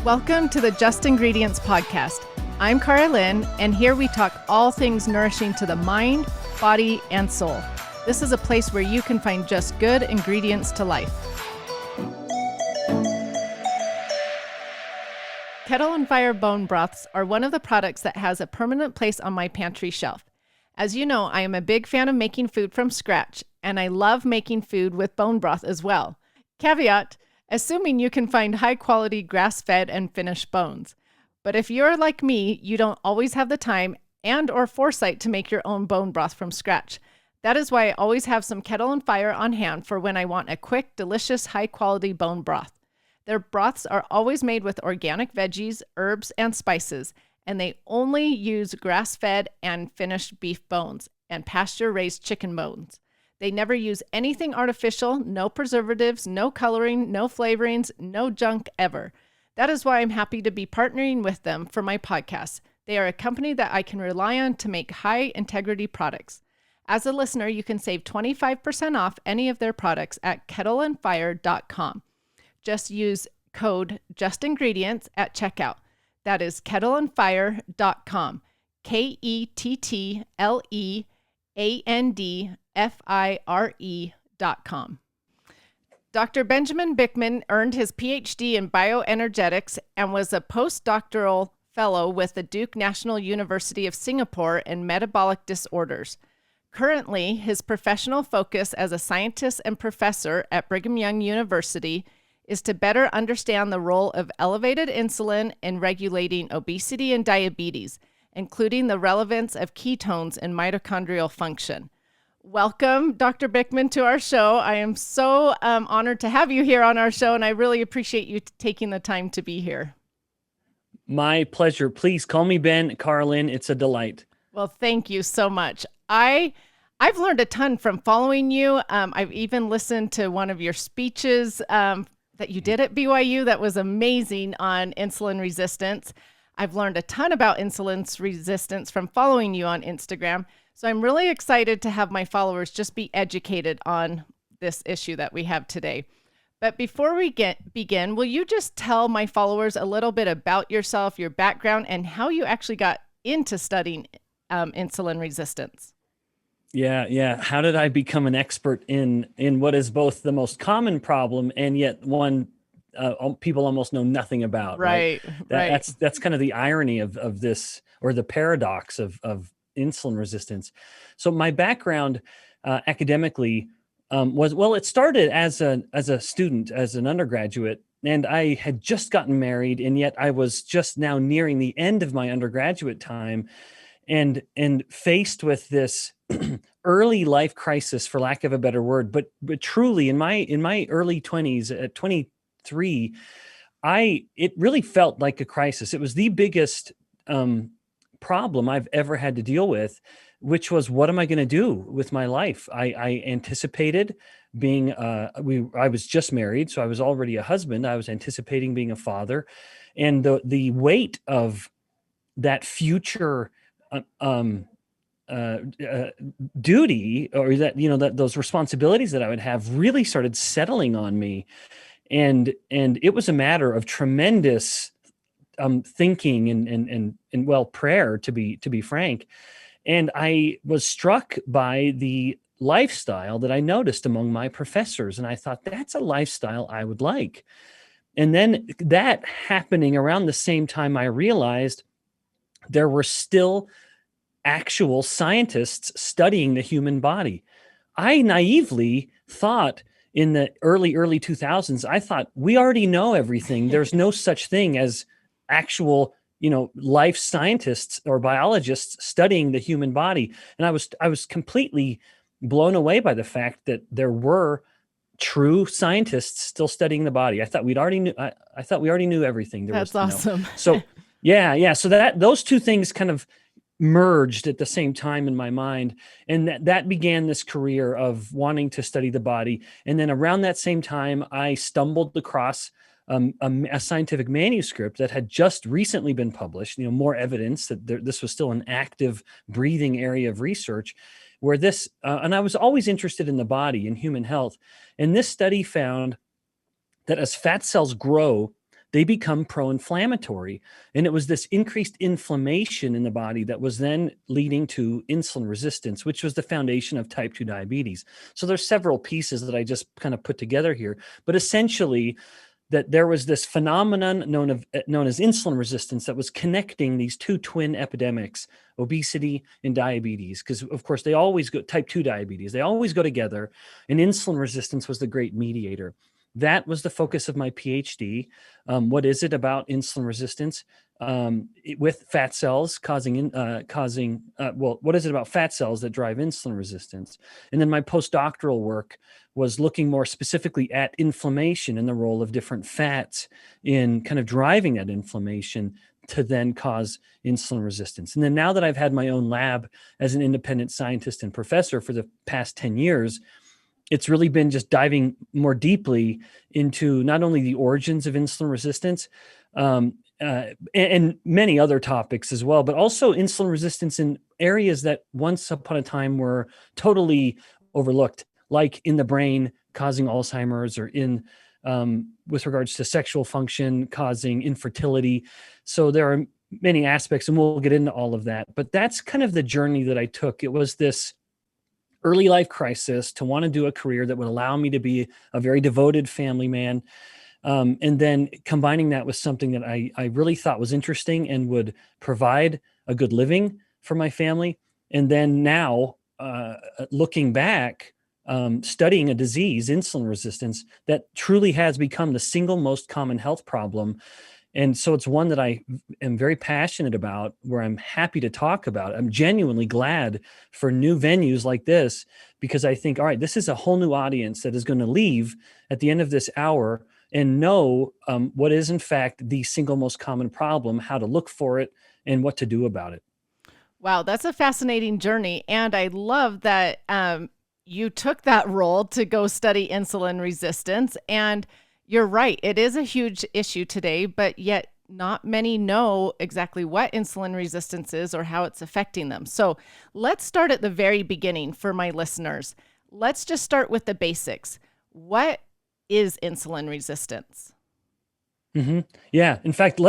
Welcome to the Just Ingredients podcast. I'm Cara Lynn, and here we talk all things nourishing to the mind, body, and soul. This is a place where you can find just good ingredients to life. Kettle and Fire bone broths are one of the products that has a permanent place on my pantry shelf. As you know, I am a big fan of making food from scratch, and I love making food with bone broth as well. Caveat, assuming you can find high-quality grass-fed and finished bones. But if you're like me, you don't always have the time and or foresight to make your own bone broth from scratch. That is why I always have some Kettle and Fire on hand for when I want a quick, delicious, high-quality bone broth. Their broths are always made with organic veggies, herbs, and spices, and they only use grass-fed and finished beef bones and pasture-raised chicken bones. They never use anything artificial, no preservatives, no coloring, no flavorings, no junk ever. That is why I'm happy to be partnering with them for my podcast. They are a company that I can rely on to make high-integrity products. As a listener, you can save 25% off any of their products at kettleandfire.com. Just use code JUSTINGREDIENTS at checkout. That is kettleandfire.com. KETTLEANDFIRE.com. Dr. Benjamin Bikman earned his Ph.D. in Bioenergetics and was a postdoctoral fellow with the Duke National University of Singapore in metabolic disorders. Currently, his professional focus as a scientist and professor at Brigham Young University is to better understand the role of elevated insulin in regulating obesity and diabetes, including the relevance of ketones in mitochondrial function. Welcome, Dr. Bikman, to our show. I am so honored to have you here on our show, and I really appreciate you taking the time to be here. My pleasure. Please call me Ben, Carlin. It's a delight. Well, thank you so much. I've learned a ton from following you. I've even listened to one of your speeches that you did at BYU that was amazing on insulin resistance. I've learned a ton about insulin resistance from following you on Instagram. So I'm really excited to have my followers just be educated on this issue that we have today. But before we begin, will you just tell my followers a little bit about yourself, your background, and how you actually got into studying insulin resistance? Yeah. How did I become an expert in what is both the most common problem and yet one people almost know nothing about? Right. That's kind of the irony of this, or the paradox of insulin resistance. So my background academically it started as a student, as an undergraduate, and I had just gotten married, and yet I was just now nearing the end of my undergraduate time, and faced with this early life crisis, for lack of a better word, but truly in my early 20s, at 23, it really felt like a crisis. It was the biggest problem I've ever had to deal with, which was, what am I going to do with my life? I anticipated being, I was just married, so I was already a husband. I was anticipating being a father, and the weight of that future duty, or that those responsibilities that I would have, really started settling on me. And it was a matter of tremendous thinking and prayer, to be frank. And I was struck by the lifestyle that I noticed among my professors, and I thought, that's a lifestyle I would like. And then that happening around the same time, I realized there were still actual scientists studying the human body. I naively thought, in the early 2000s, I thought, we already know everything. There's no such thing as actual, life scientists or biologists studying the human body. And I was completely blown away by the fact that there were true scientists still studying the body. I thought we already knew everything. That's awesome. So yeah. So those two things kind of merged at the same time in my mind, and that began this career of wanting to study the body. And then around that same time, I stumbled across a scientific manuscript that had just recently been published, more evidence that this was still an active, breathing area of research, where this, and I was always interested in the body and human health. And this study found that as fat cells grow, they become pro-inflammatory. And it was this increased inflammation in the body that was then leading to insulin resistance, which was the foundation of type 2 diabetes. So there's several pieces that I just kind of put together here, but essentially that there was this phenomenon known as insulin resistance that was connecting these two twin epidemics, obesity and diabetes, because of course they always go, type 2 diabetes, they always go together, and insulin resistance was the great mediator. That was the focus of my PhD. What is it about insulin resistance with fat cells what is it about fat cells that drive insulin resistance? And then my postdoctoral work was looking more specifically at inflammation and the role of different fats in kind of driving that inflammation to then cause insulin resistance. And then now that I've had my own lab as an independent scientist and professor for the past 10 years, it's really been just diving more deeply into not only the origins of insulin resistance, and many other topics as well, but also insulin resistance in areas that once upon a time were totally overlooked, like in the brain causing Alzheimer's, or in with regards to sexual function causing infertility. So there are many aspects, and we'll get into all of that. But that's kind of the journey that I took. It was this early life crisis to want to do a career that would allow me to be a very devoted family man. And then combining that with something that I really thought was interesting and would provide a good living for my family. And then now, looking back, studying a disease, insulin resistance, that truly has become the single most common health problem. And so it's one that I am very passionate about, where I'm happy to talk about. I'm genuinely glad for new venues like this, because I think, all right, this is a whole new audience that is going to leave at the end of this hour and know what is in fact the single most common problem, how to look for it, and what to do about it. Wow, that's a fascinating journey. And I love that you took that role to go study insulin resistance. And you're right, it is a huge issue today, but yet not many know exactly what insulin resistance is or how it's affecting them. So let's start at the very beginning for my listeners. Let's just start with the basics. What is insulin resistance? Mm-hmm. Yeah. In fact,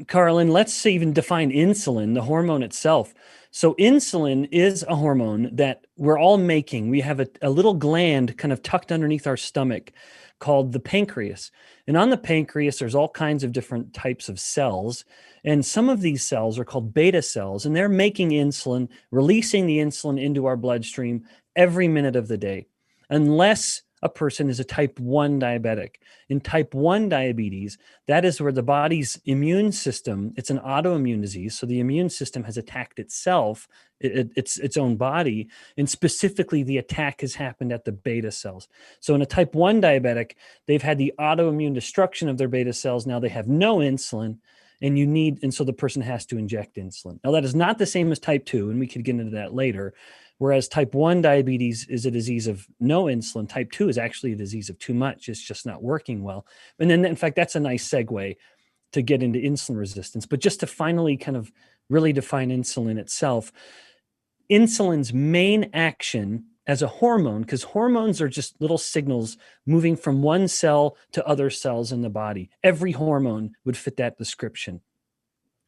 Carlin, let's even define insulin, the hormone itself. So insulin is a hormone that we're all making. We have a little gland kind of tucked underneath our stomach called the pancreas. And on the pancreas, there's all kinds of different types of cells. And some of these cells are called beta cells, and they're making insulin, releasing the insulin into our bloodstream every minute of the day, unless a person is a type 1 diabetic. In type 1 diabetes, that is where the body's immune system, it's an autoimmune disease, so the immune system has attacked itself, its own body, and specifically the attack has happened at the beta cells. So in a type 1 diabetic, they've had the autoimmune destruction of their beta cells. Now they have no insulin, and so the person has to inject insulin. Now that is not the same as type 2, and we could get into that later. Whereas type 1 diabetes is a disease of no insulin, type 2 is actually a disease of too much. It's just not working well. And then, in fact, that's a nice segue to get into insulin resistance. But just to finally kind of really define insulin itself, insulin's main action as a hormone, because hormones are just little signals moving from one cell to other cells in the body. Every hormone would fit that description.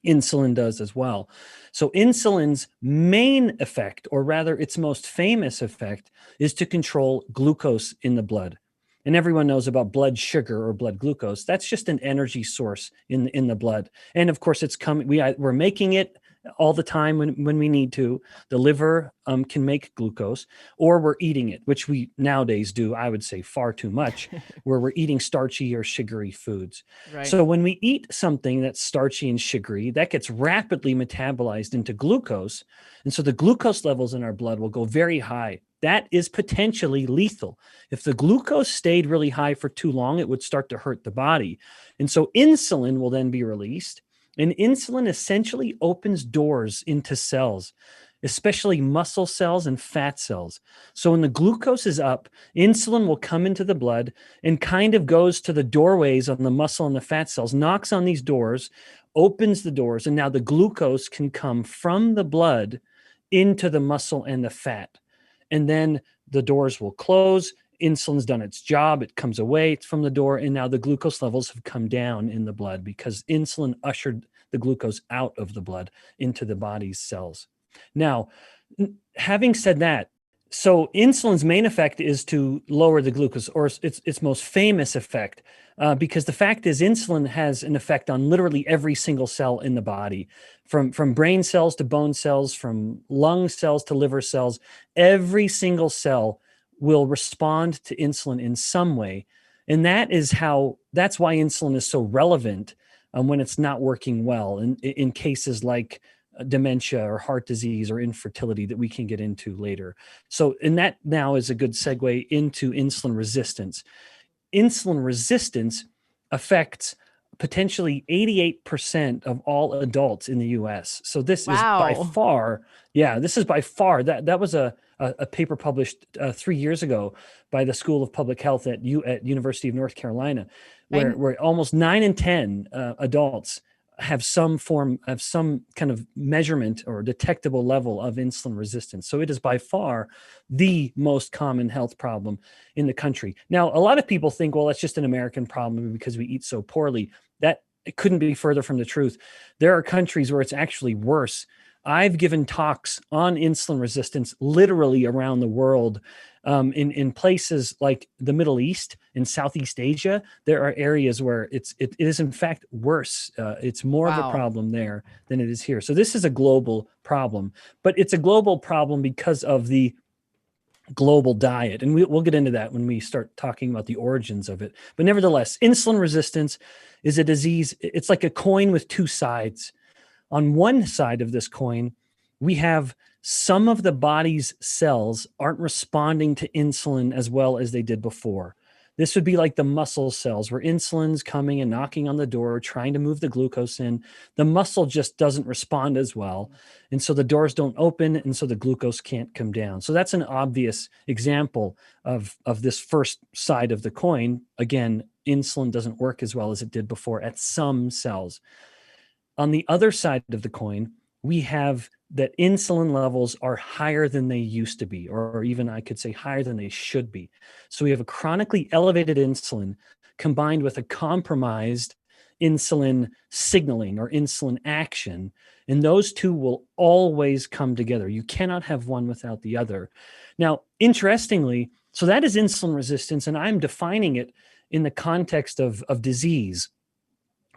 Insulin does as well. So insulin's main effect, or rather its most famous effect, is to control glucose in the blood. And everyone knows about blood sugar or blood glucose. That's just an energy source in the blood. And of course, it's coming. We're making it all the time when we need to. The liver can make glucose, or we're eating it, which we nowadays do, I would say, far too much, where we're eating starchy or sugary foods. Right. So when we eat something that's starchy and sugary, that gets rapidly metabolized into glucose. And so the glucose levels in our blood will go very high. That is potentially lethal. If the glucose stayed really high for too long, it would start to hurt the body. And so insulin will then be released. And insulin essentially opens doors into cells, especially muscle cells and fat cells. So when the glucose is up, insulin will come into the blood and kind of goes to the doorways on the muscle and the fat cells, knocks on these doors, opens the doors, and now the glucose can come from the blood into the muscle and the fat. And then the doors will close insulin's done its job. It comes away from the door, and now the glucose levels have come down in the blood because insulin ushered the glucose out of the blood into the body's cells. Now, having said that, so insulin's main effect is to lower the glucose, or its most famous effect, because the fact is insulin has an effect on literally every single cell in the body, from brain cells to bone cells, from lung cells to liver cells. Every single cell will respond to insulin in some way, and that's why insulin is so relevant when it's not working well in cases like dementia or heart disease or infertility that we can get into later. So, and that now is a good segue into insulin resistance. Insulin resistance affects potentially 88% of all adults in the US. So this is by Wow. far, that was a paper published 3 years ago by the School of Public Health at University of North Carolina, I where almost 9 in 10 adults have some kind of measurement or detectable level of insulin resistance. So it is by far the most common health problem in the country. Now, a lot of people think, well, that's just an American problem because we eat so poorly. That it couldn't be further from the truth. There are countries where it's actually worse. I've given talks on insulin resistance literally around the world. In places like the Middle East and Southeast Asia, there are areas where it is in fact worse. It's more of a Wow. problem there than it is here. So this is a global problem, but it's a global problem because of the global diet. And we'll get into that when we start talking about the origins of it. But nevertheless, insulin resistance is a disease. It's like a coin with two sides. On one side of this coin, we have some of the body's cells aren't responding to insulin as well as they did before. This would be like the muscle cells where insulin's coming and knocking on the door, trying to move the glucose in. The muscle just doesn't respond as well. And so the doors don't open, and so the glucose can't come down. So that's an obvious example of this first side of the coin. Again, insulin doesn't work as well as it did before at some cells. On the other side of the coin, we have that insulin levels are higher than they used to be, or even I could say higher than they should be. So we have a chronically elevated insulin combined with a compromised insulin signaling or insulin action. And those two will always come together. You cannot have one without the other. Now, interestingly, so that is insulin resistance, and I'm defining it in the context of disease.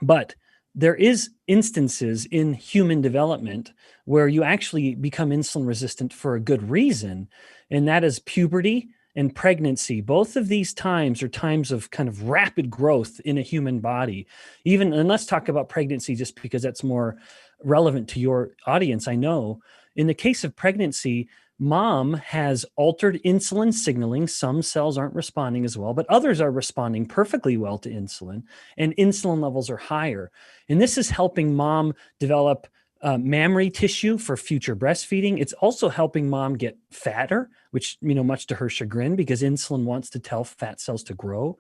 But there is instances in human development where you actually become insulin resistant for a good reason, and that is puberty and pregnancy. Both of these times are times of kind of rapid growth in a human body. And let's talk about pregnancy just because that's more relevant to your audience. I know in the case of pregnancy, mom has altered insulin signaling. Some cells aren't responding as well, but others are responding perfectly well to insulin, and insulin levels are higher. And this is helping mom develop mammary tissue for future breastfeeding. It's also helping mom get fatter, which, much to her chagrin, because insulin wants to tell fat cells to grow.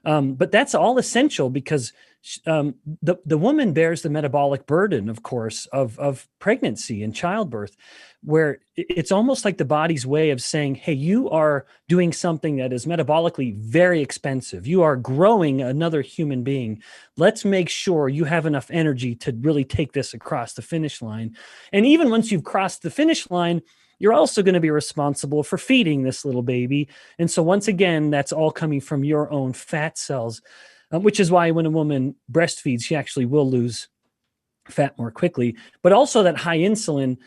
But that's all essential because the woman bears the metabolic burden, of course, of pregnancy and childbirth, where it's almost like the body's way of saying, hey, you are doing something that is metabolically very expensive. You are growing another human being. Let's make sure you have enough energy to really take this across the finish line. And even once you've crossed the finish line, you're also going to be responsible for feeding this little baby. And so once again, that's all coming from your own fat cells, which is why when a woman breastfeeds, she actually will lose fat more quickly. But also that high insulin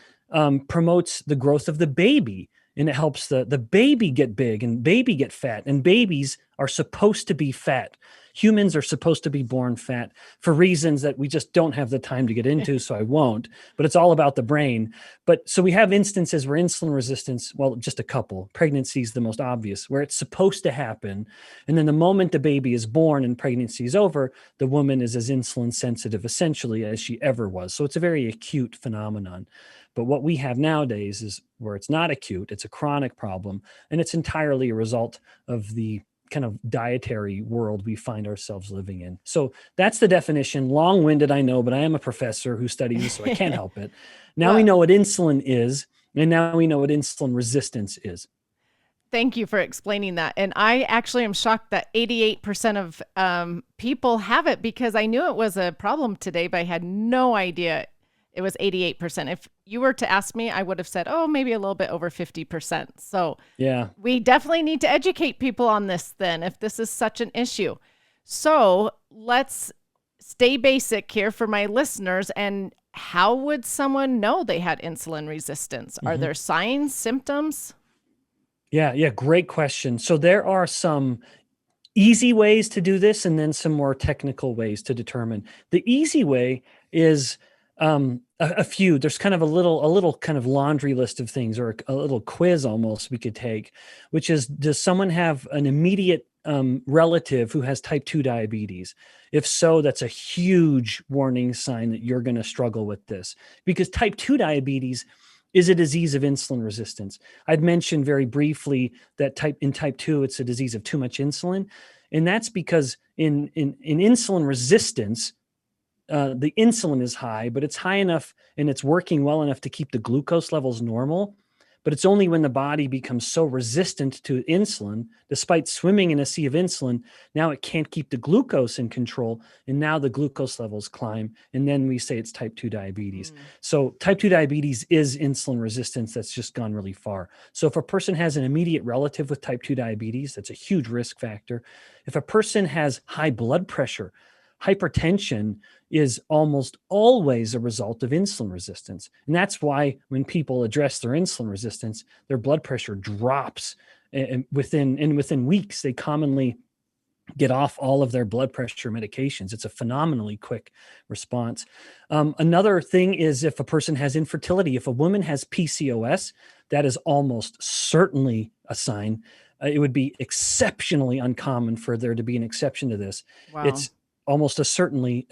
promotes the growth of the baby, and it helps the baby get big and baby get fat. And babies are supposed to be fat. Humans are supposed to be born fat for reasons that we just don't have the time to get into, so I won't. But it's all about the brain. But so we have instances where insulin resistance, well, just a couple. Pregnancy is the most obvious, where it's supposed to happen. And then the moment the baby is born and pregnancy is over, the woman is as insulin sensitive essentially as she ever was. So it's a very acute phenomenon. But what we have nowadays is where it's not acute, it's a chronic problem, and it's entirely a result of the kind of dietary world we find ourselves living in. So that's the definition. Long-winded, I know, but I am a professor who studies this, so I can't help it. Now we Well, know what insulin is, and now we know what insulin resistance is. Thank you for explaining that. And I actually am shocked that 88% of people have it, because I knew it was a problem today, but I had no idea it was 88%. If you were to ask me, I would have said, oh, maybe a little bit over 50%. So Yeah. we definitely need to educate people on this then, if this is such an issue. So let's stay basic here for my listeners. And how would someone know they had insulin resistance? Are there signs, symptoms? Yeah, great question. So there are some easy ways to do this and then some more technical ways to determine. The easy way is a few. There's kind of a little kind of laundry list of things, or a little quiz almost we could take, which is, does someone have an immediate relative who has type 2 diabetes? If so, that's a huge warning sign that you're going to struggle with this, because type 2 diabetes is a disease of insulin resistance. I'd mentioned very briefly that in type 2, it's a disease of too much insulin. And that's because in insulin resistance, the insulin is high, but it's high enough and it's working well enough to keep the glucose levels normal. But it's only when the body becomes so resistant to insulin, despite swimming in a sea of insulin, now it can't keep the glucose in control. And now the glucose levels climb. And then we say it's type 2 diabetes. So type 2 diabetes is insulin resistance that's just gone really far. So if a person has an immediate relative with type 2 diabetes, that's a huge risk factor. If a person has high blood pressure, hypertension is almost always a result of insulin resistance. And that's why when people address their insulin resistance, their blood pressure drops. And within weeks, they commonly get off all of their blood pressure medications. It's a phenomenally quick response. Another thing is if a person has infertility. If a woman has PCOS, that is almost certainly a sign. It would be exceptionally uncommon for there to be an exception to this. Wow. It's almost a certainty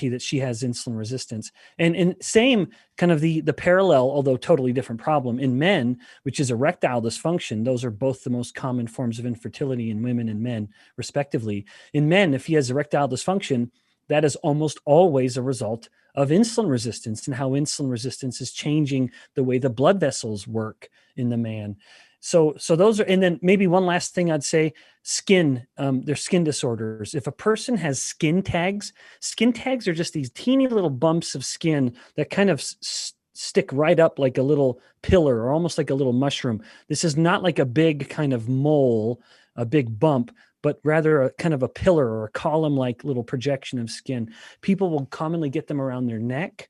that she has insulin resistance. And same kind of the parallel, although totally different problem in men, which is erectile dysfunction. Those are both the most common forms of infertility in women and men, respectively. In men, if he has erectile dysfunction, that is almost always a result of insulin resistance and how insulin resistance is changing the way the blood vessels work in the man. So those are, and then maybe one last thing I'd say, skin, there's skin disorders. If a person has skin tags are just these teeny little bumps of skin that kind of stick right up like a little pillar or almost like a little mushroom. This is not like a big kind of mole, a big bump, but rather a kind of a pillar or a column-like little projection of skin. People will commonly get them around their neck,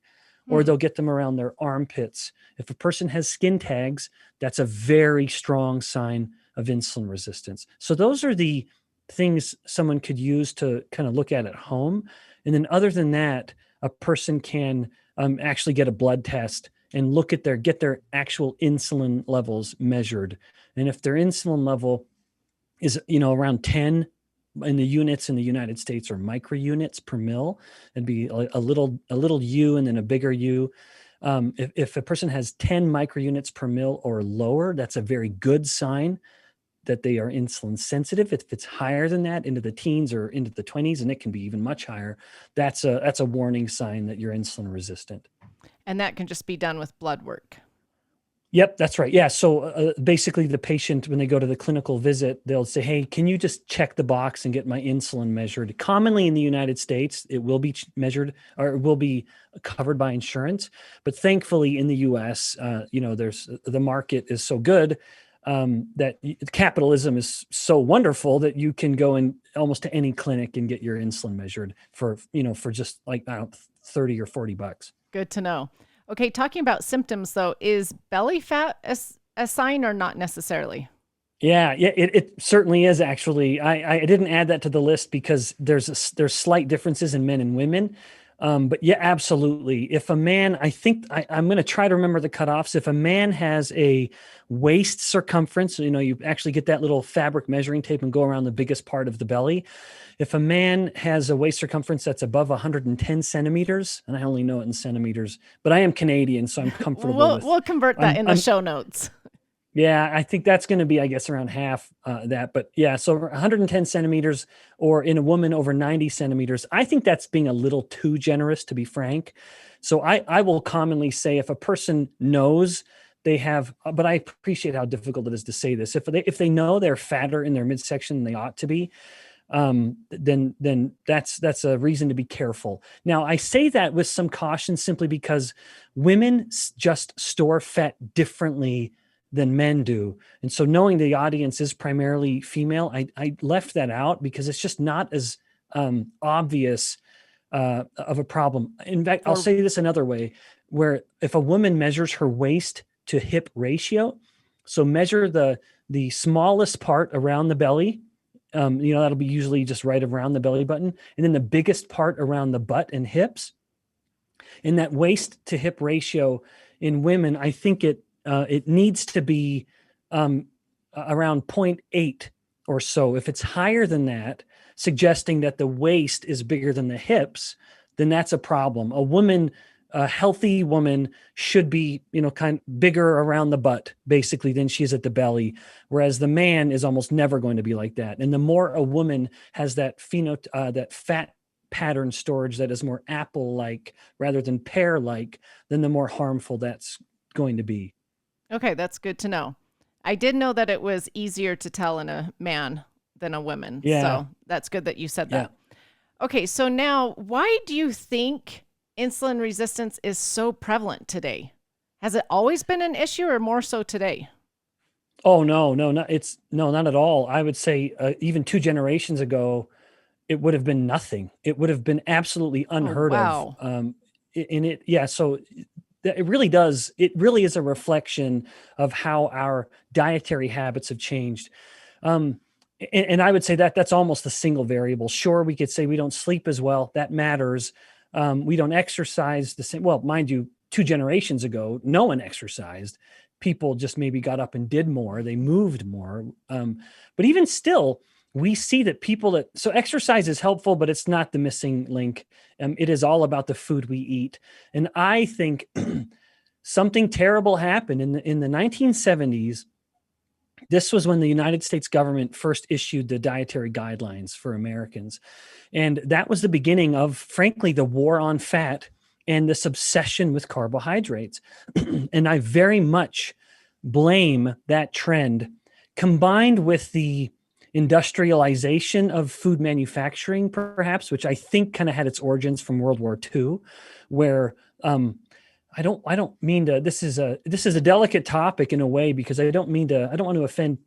or they'll get them around their armpits. If a person has skin tags, that's a very strong sign of insulin resistance. So those are the things someone could use to kind of look at home. And then other than that, a person can actually get a blood test and get their actual insulin levels measured. And if their insulin level is, around 10 in the units in the United States, or microunits per mil, it'd be a little U and then a bigger U. If a person has 10 microunits per mil or lower, that's a very good sign that they are insulin sensitive. If it's higher than that, into the teens or into the 20s, and it can be even much higher, that's a warning sign that you're insulin resistant. And that can just be done with blood work. Yep, that's right. Yeah. So basically the patient, when they go to the clinical visit, they'll say, hey, can you just check the box and get my insulin measured? Commonly in the United States, it will be measured, or it will be covered by insurance. But thankfully in the US, the market is so good that capitalism is so wonderful that you can go in almost to any clinic and get your insulin measured for just like, I don't know, $30 or $40. Good to know. Okay, talking about symptoms though, is belly fat a sign or not necessarily? Yeah, it certainly is actually. I didn't add that to the list because there's slight differences in men and women. But yeah, absolutely. If a man, I'm going to try to remember the cutoffs. If a man has a waist circumference, you actually get that little fabric measuring tape and go around the biggest part of the belly. If a man has a waist circumference that's above 110 centimeters, and I only know it in centimeters, but I am Canadian, so I'm comfortable We'll convert that in the show notes. Yeah, I think that's going to be, I guess, around half that. But yeah, so 110 centimeters, or in a woman over 90 centimeters, I think that's being a little too generous, to be frank. So I will commonly say if a person knows they have, but I appreciate how difficult it is to say this. If they know they're fatter in their midsection than they ought to be, then that's a reason to be careful. Now, I say that with some caution simply because women just store fat differently than men do. And so knowing the audience is primarily female, I left that out because it's just not as obvious of a problem. In fact, I'll say this another way, where if a woman measures her waist to hip ratio, so measure the smallest part around the belly, that'll be usually just right around the belly button, and then the biggest part around the butt and hips. And that waist to hip ratio in women, I think it needs to be around 0.8 or so. If it's higher than that, suggesting that the waist is bigger than the hips, then that's a problem. A healthy woman should be, kind of bigger around the butt, basically, than she is at the belly. Whereas the man is almost never going to be like that. And the more a woman has that that fat pattern storage that is more apple-like rather than pear-like, then the more harmful that's going to be. Okay, that's good to know. I did know that it was easier to tell in a man than a woman. Yeah. So that's good that you said that. Okay, so now why do you think insulin resistance is so prevalent today? Has it always been an issue or more so today? Oh, no, not at all. I would say even 2 generations ago, it would have been nothing. It would have been absolutely unheard of. So it really does. It really is a reflection of how our dietary habits have changed. And I would say that that's almost the single variable. Sure, we could say we don't sleep as well. That matters. We don't exercise the same. Well, mind you, 2 generations ago, no one exercised. People just maybe got up and did more. They moved more. But even still, we see that so exercise is helpful, but it's not the missing link. It is all about the food we eat. And I think something terrible happened in the 1970s. This was when the United States government first issued the dietary guidelines for Americans. And that was the beginning of, frankly, the war on fat and this obsession with carbohydrates. And I very much blame that trend, combined with the industrialization of food manufacturing, perhaps, which I think kind of had its origins from World War II, where I don't mean to, this is a delicate topic in a way, because I don't want to offend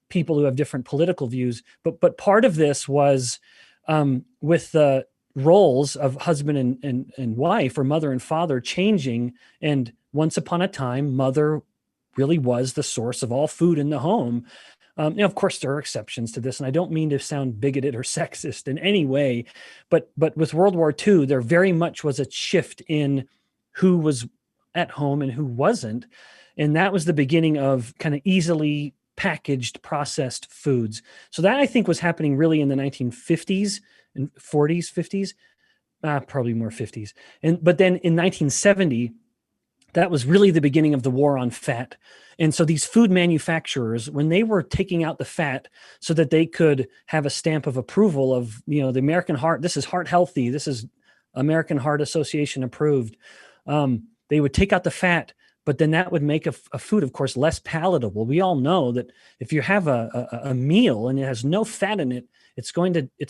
people who have different political views, but part of this was with the roles of husband and wife, or mother and father, changing. And once upon a time, mother really was the source of all food in the home. Of course, there are exceptions to this, and I don't mean to sound bigoted or sexist in any way, but with World War II, there very much was a shift in who was at home and who wasn't. And that was the beginning of kind of easily packaged processed foods. So that, I think, was happening really in the 1950s and 40s, 50s, probably more 50s. But then in 1970, that was really the beginning of the war on fat. And so these food manufacturers, when they were taking out the fat so that they could have a stamp of approval of, the American Heart, this is heart healthy, this is American Heart Association approved, they would take out the fat, but then that would make a food, of course, less palatable. We all know that if you have a meal and it has no fat in it, it's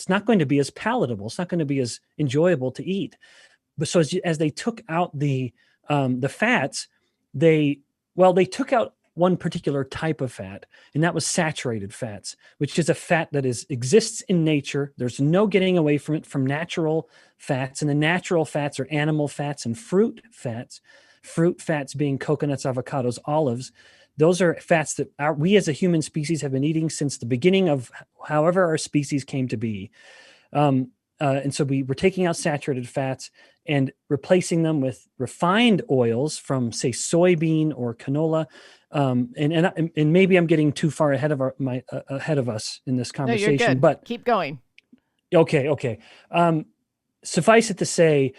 not going to be as palatable. It's not going to be as enjoyable to eat. But so as they took out the fats, they took out one particular type of fat, and that was saturated fats, which is a fat that exists in nature. There's no getting away from it, from natural fats. And the natural fats are animal fats and fruit fats. Fruit fats being coconuts, avocados, olives. Those are fats that we as a human species have been eating since the beginning of however our species came to be. And so we were taking out saturated fats and replacing them with refined oils from, say, soybean or canola. And maybe I'm getting too far ahead of us in this conversation. No, you're good. But keep going. Okay. Suffice it to say,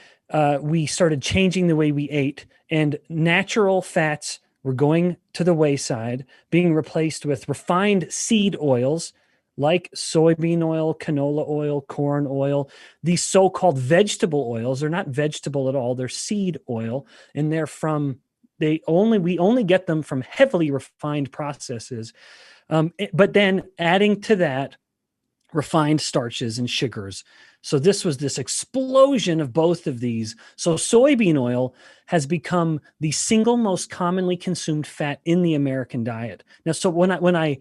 we started changing the way we ate, and natural fats were going to the wayside, being replaced with refined seed oils like soybean oil, canola oil, corn oil. These so-called vegetable oils are not vegetable at all. They're seed oil, and they're from we only get them from heavily refined processes. But then adding to that refined starches and sugars. So this was this explosion of both of these. So soybean oil has become the single most commonly consumed fat in the American diet. Now, so when I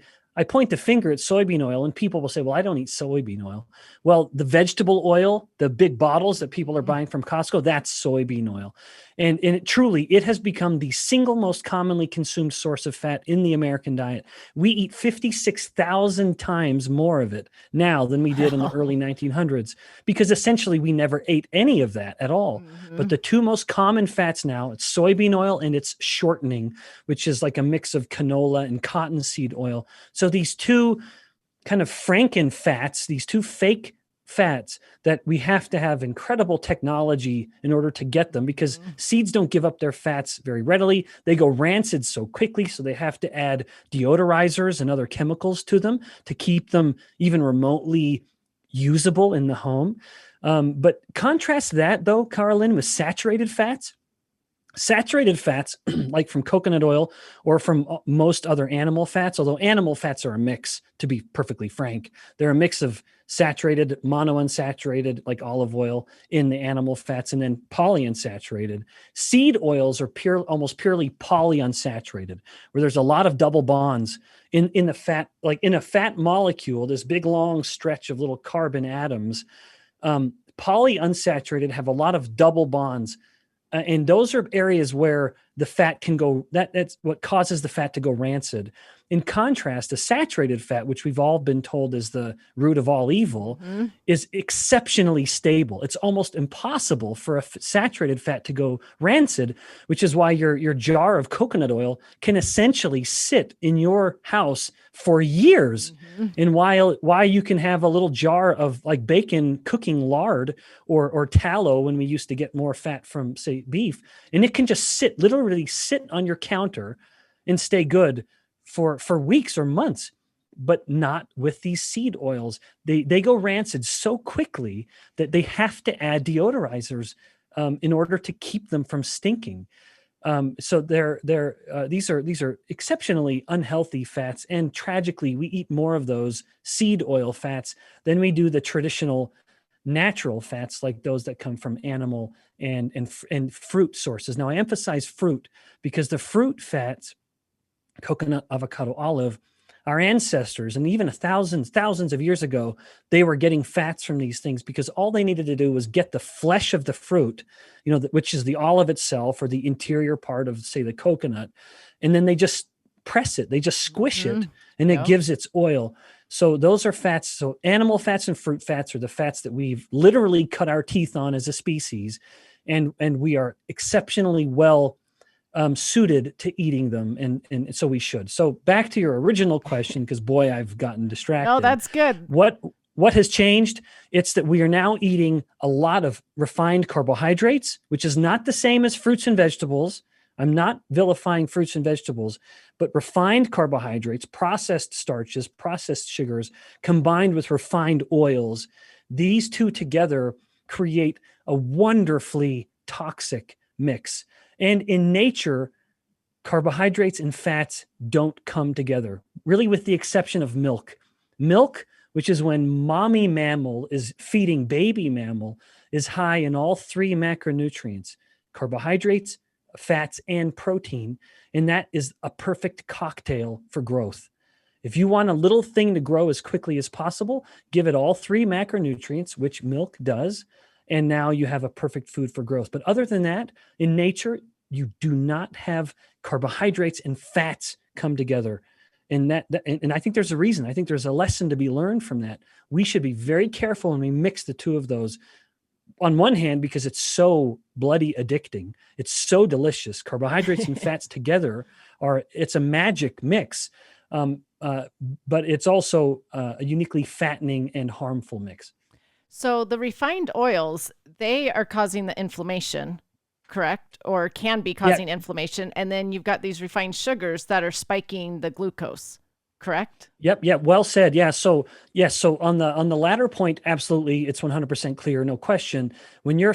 point the finger at soybean oil, and people will say, well, I don't eat soybean oil. Well, the vegetable oil, the big bottles that people are buying from Costco, that's soybean oil. And it has become the single most commonly consumed source of fat in the American diet. We eat 56,000 times more of it now than we did in the early 1900s, because essentially we never ate any of that at all. Mm-hmm. But the two most common fats now, it's soybean oil and it's shortening, which is like a mix of canola and cottonseed oil. So these two kind of Franken fats, these two fake fats that we have to have incredible technology in order to get them, because seeds don't give up their fats very readily. They go rancid so quickly, so they have to add deodorizers and other chemicals to them to keep them even remotely usable in the home. But contrast that, though, Carolyn, with saturated fats. Saturated fats, like from coconut oil or from most other animal fats, although animal fats are a mix, to be perfectly frank, they're a mix of saturated, monounsaturated, like olive oil in the animal fats, and then polyunsaturated. Seed oils are almost purely polyunsaturated, where there's a lot of double bonds in the fat, like in a fat molecule, this big long stretch of little carbon atoms. Polyunsaturated have a lot of double bonds. And those are areas where the fat can go, that's what causes the fat to go rancid. In contrast, a saturated fat, which we've all been told is the root of all evil, is exceptionally stable. It's almost impossible for a saturated fat to go rancid, which is why your jar of coconut oil can essentially sit in your house for years. And why you can have a little jar of like bacon cooking lard or tallow when we used to get more fat from, say, beef, and it can just literally sit on your counter and stay good for weeks or months, but not with these seed oils. They go rancid so quickly that they have to add deodorizers in order to keep them from stinking. So these are exceptionally unhealthy fats, and tragically, we eat more of those seed oil fats than we do the traditional natural fats, like those that come from animal and fruit sources. Now, I emphasize fruit because the fruit fats, coconut, avocado, olive, our ancestors, and even thousands of years ago, they were getting fats from these things because all they needed to do was get the flesh of the fruit, which is the olive itself or the interior part of, say, the coconut, and then they just press it, they just squish it, and it gives its oil. So those are fats. So animal fats and fruit fats are the fats that we've literally cut our teeth on as a species, and we are exceptionally well suited to eating them, and so we should. So back to your original question, because boy, I've gotten distracted. No, that's good. What has changed? It's that we are now eating a lot of refined carbohydrates, which is not the same as fruits and vegetables. I'm not vilifying fruits and vegetables, but refined carbohydrates, processed starches, processed sugars, combined with refined oils, these two together create a wonderfully toxic mix. And in nature, carbohydrates and fats don't come together, really, with the exception of milk. Milk, which is when mommy mammal is feeding baby mammal, is high in all three macronutrients: carbohydrates, fats, and protein. And that is a perfect cocktail for growth. If you want a little thing to grow as quickly as possible, give it all three macronutrients, which milk does, and now you have a perfect food for growth. But other than that, in nature, you do not have carbohydrates and fats come together. And I think there's a reason. I think there's a lesson to be learned from that. We should be very careful when we mix the two of those. On one hand, because it's so bloody addicting, it's so delicious. Carbohydrates and fats together it's a magic mix. But it's also a uniquely fattening and harmful mix. So the refined oils, they are causing the inflammation, correct? Or can be causing inflammation. And then you've got these refined sugars that are spiking the glucose, correct? Yep. Yeah. Well said. Yeah. So yes. So on the latter point, absolutely, it's 100% clear, no question. When you're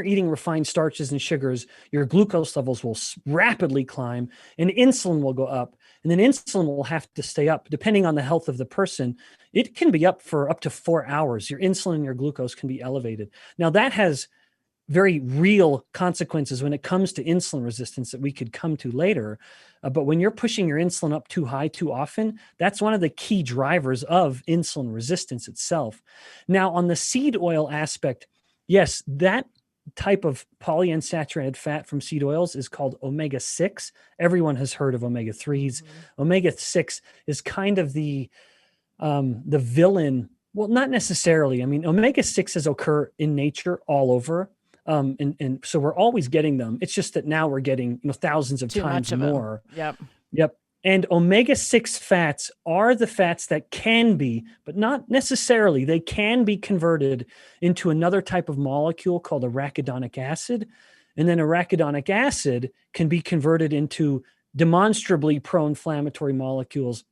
eating refined starches and sugars, your glucose levels will rapidly climb, and insulin will go up, and then insulin will have to stay up, depending on the health of the person. It can be up for up to 4 hours. Your insulin and your glucose can be elevated. Now that has very real consequences when it comes to insulin resistance that we could come to later. But when you're pushing your insulin up too high too often, that's one of the key drivers of insulin resistance itself. Now, on the seed oil aspect, yes, that type of polyunsaturated fat from seed oils is called omega-6. Everyone has heard of omega-3s. Omega-6 is kind of the villain. Well, not necessarily. I mean, omega-6s occur in nature all over. And so we're always getting them. It's just that now we're getting, thousands of Too times much of more. Yep. Yep. And omega-6 fats are the fats that can be, but not necessarily, they can be converted into another type of molecule called arachidonic acid. And then arachidonic acid can be converted into demonstrably pro-inflammatory molecules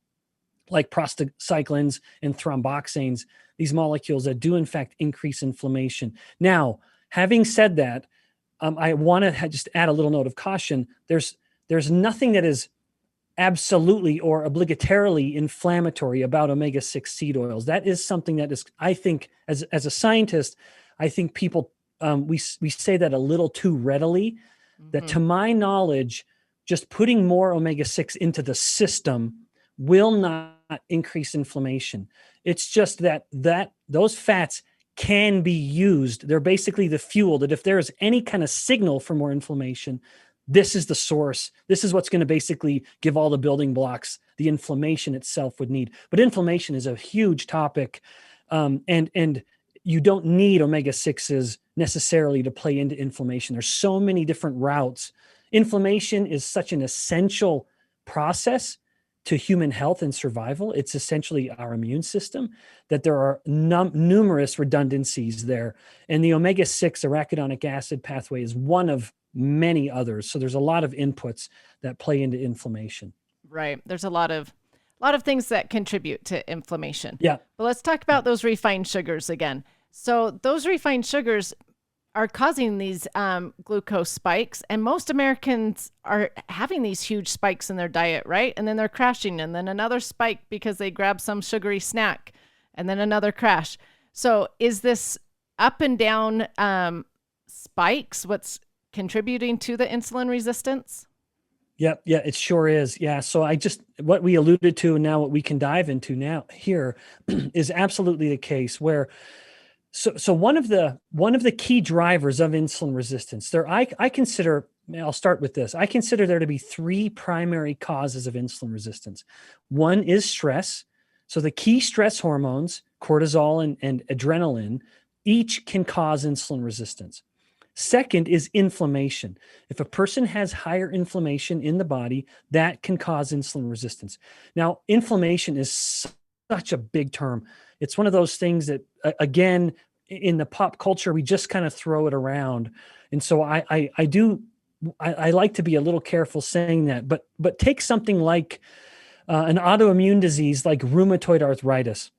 like prostacyclins and thromboxanes, these molecules that do in fact increase inflammation. Now, having said that, I want to just add a little note of caution. There's nothing that is absolutely or obligatorily inflammatory about omega-6 seed oils. That is something that is, I think, as a scientist, I think people, we say that a little too readily, that to my knowledge, just putting more omega-6 into the system will not increase inflammation. It's just that those fats can be used. They're basically the fuel that if there is any kind of signal for more inflammation, this is the source. This is what's going to basically give all the building blocks the inflammation itself would need. But inflammation is a huge topic. And you don't need omega-6s necessarily to play into inflammation. There's so many different routes. Inflammation is such an essential process to human health and survival. It's essentially our immune system, that there are numerous redundancies there. And the omega-6 arachidonic acid pathway is one of many others. So there's a lot of inputs that play into inflammation. Right. There's a lot of things that contribute to inflammation. Yeah. But let's talk about those refined sugars again. So those refined sugars are causing these glucose spikes, and most Americans are having these huge spikes in their diet, right? And then they're crashing, and then another spike because they grab some sugary snack, and then another crash. So is this up and down spikes what's contributing to the insulin resistance? Yeah, it sure is. Yeah. So what we alluded to and now what we can dive into now here is absolutely the case where So one of the key drivers of insulin resistance, I'll start with this. I consider there to be three primary causes of insulin resistance. One is stress. So the key stress hormones, cortisol and adrenaline, each can cause insulin resistance. Second is inflammation. If a person has higher inflammation in the body, that can cause insulin resistance. Now, inflammation is such a big term. It's one of those things that, again, in the pop culture, we just kind of throw it around. And so I like to be a little careful saying that, but take something like an autoimmune disease like rheumatoid arthritis.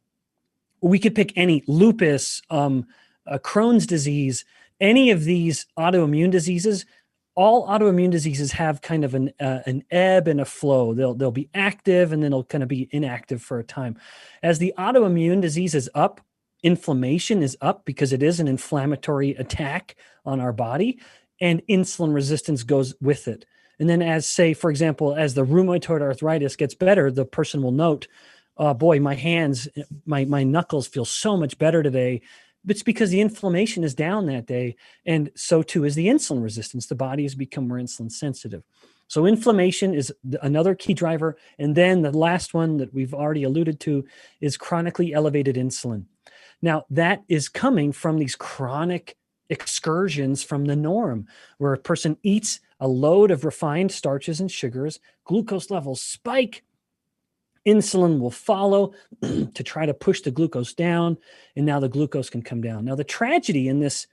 We could pick any lupus, Crohn's disease, any of these autoimmune diseases. All autoimmune diseases have kind of an ebb and a flow. They'll be active and then they'll kind of be inactive for a time. As the autoimmune disease is up, inflammation is up because it is an inflammatory attack on our body, and insulin resistance goes with it. And then for example, as the rheumatoid arthritis gets better, the person will note, oh boy, my hands, my knuckles feel so much better today. It's because the inflammation is down that day. And so too is the insulin resistance. The body has become more insulin sensitive. So inflammation is another key driver. And then the last one that we've already alluded to is chronically elevated insulin. Now, that is coming from these chronic excursions from the norm, where a person eats a load of refined starches and sugars, glucose levels spike, insulin will follow to try to push the glucose down, and now the glucose can come down. Now, the tragedy in this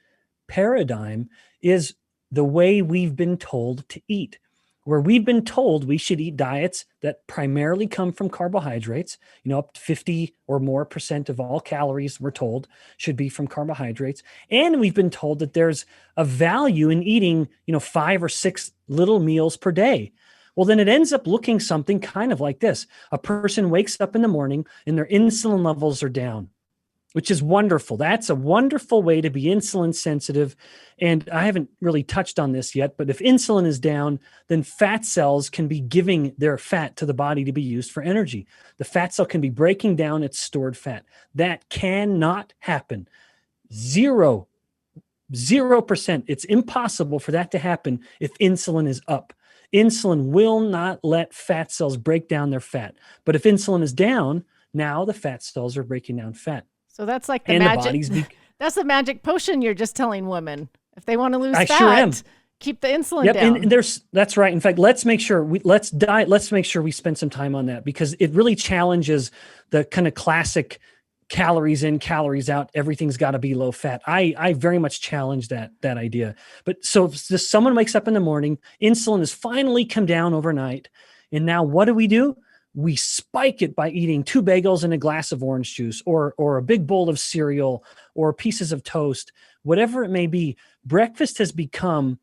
paradigm is the way we've been told to eat. where we've been told we should eat diets that primarily come from carbohydrates, up to 50 or more percent of all calories, we're told, should be from carbohydrates. And we've been told that there's a value in eating, 5 or 6 little meals per day. Well, then it ends up looking something kind of like this. A person wakes up in the morning and their insulin levels are down, which is wonderful. That's a wonderful way to be insulin sensitive. And I haven't really touched on this yet, but if insulin is down, then fat cells can be giving their fat to the body to be used for energy. The fat cell can be breaking down its stored fat. That cannot happen. 0%. It's impossible for that to happen if insulin is up. Insulin will not let fat cells break down their fat. But if insulin is down, now the fat cells are breaking down fat. So that's like the magic. That's the magic potion you're just telling women. If they want to lose fat, sure am. Keep the insulin down. And that's right. In fact, let's make sure we spend some time on that, because it really challenges the kind of classic calories in, calories out. Everything's got to be low fat. I very much challenge that idea. But so if someone wakes up in the morning, insulin has finally come down overnight. And now what do? We spike it by eating 2 bagels and a glass of orange juice, or a big bowl of cereal, or pieces of toast, whatever it may be. Breakfast has become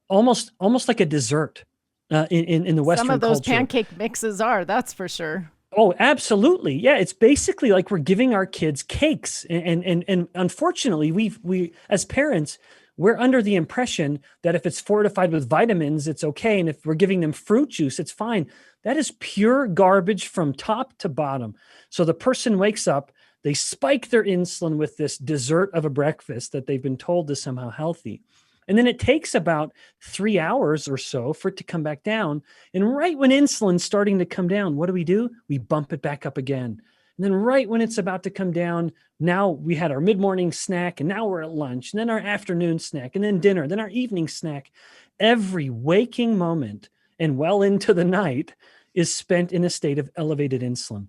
almost like a dessert in the Western culture. Some of those pancake mixes are, that's for sure. Oh, absolutely. Yeah. It's basically like we're giving our kids cakes. And unfortunately, we as parents, we're under the impression that if it's fortified with vitamins, it's okay. And if we're giving them fruit juice, it's fine. That is pure garbage from top to bottom. So the person wakes up, they spike their insulin with this dessert of a breakfast that they've been told is somehow healthy. And then it takes about 3 hours or so for it to come back down. And right when insulin's starting to come down, what do? We bump it back up again. And then right when it's about to come down, now we had our mid-morning snack, and now we're at lunch, and then our afternoon snack, and then dinner, then our evening snack. Every waking moment and well into the night is spent in a state of elevated insulin.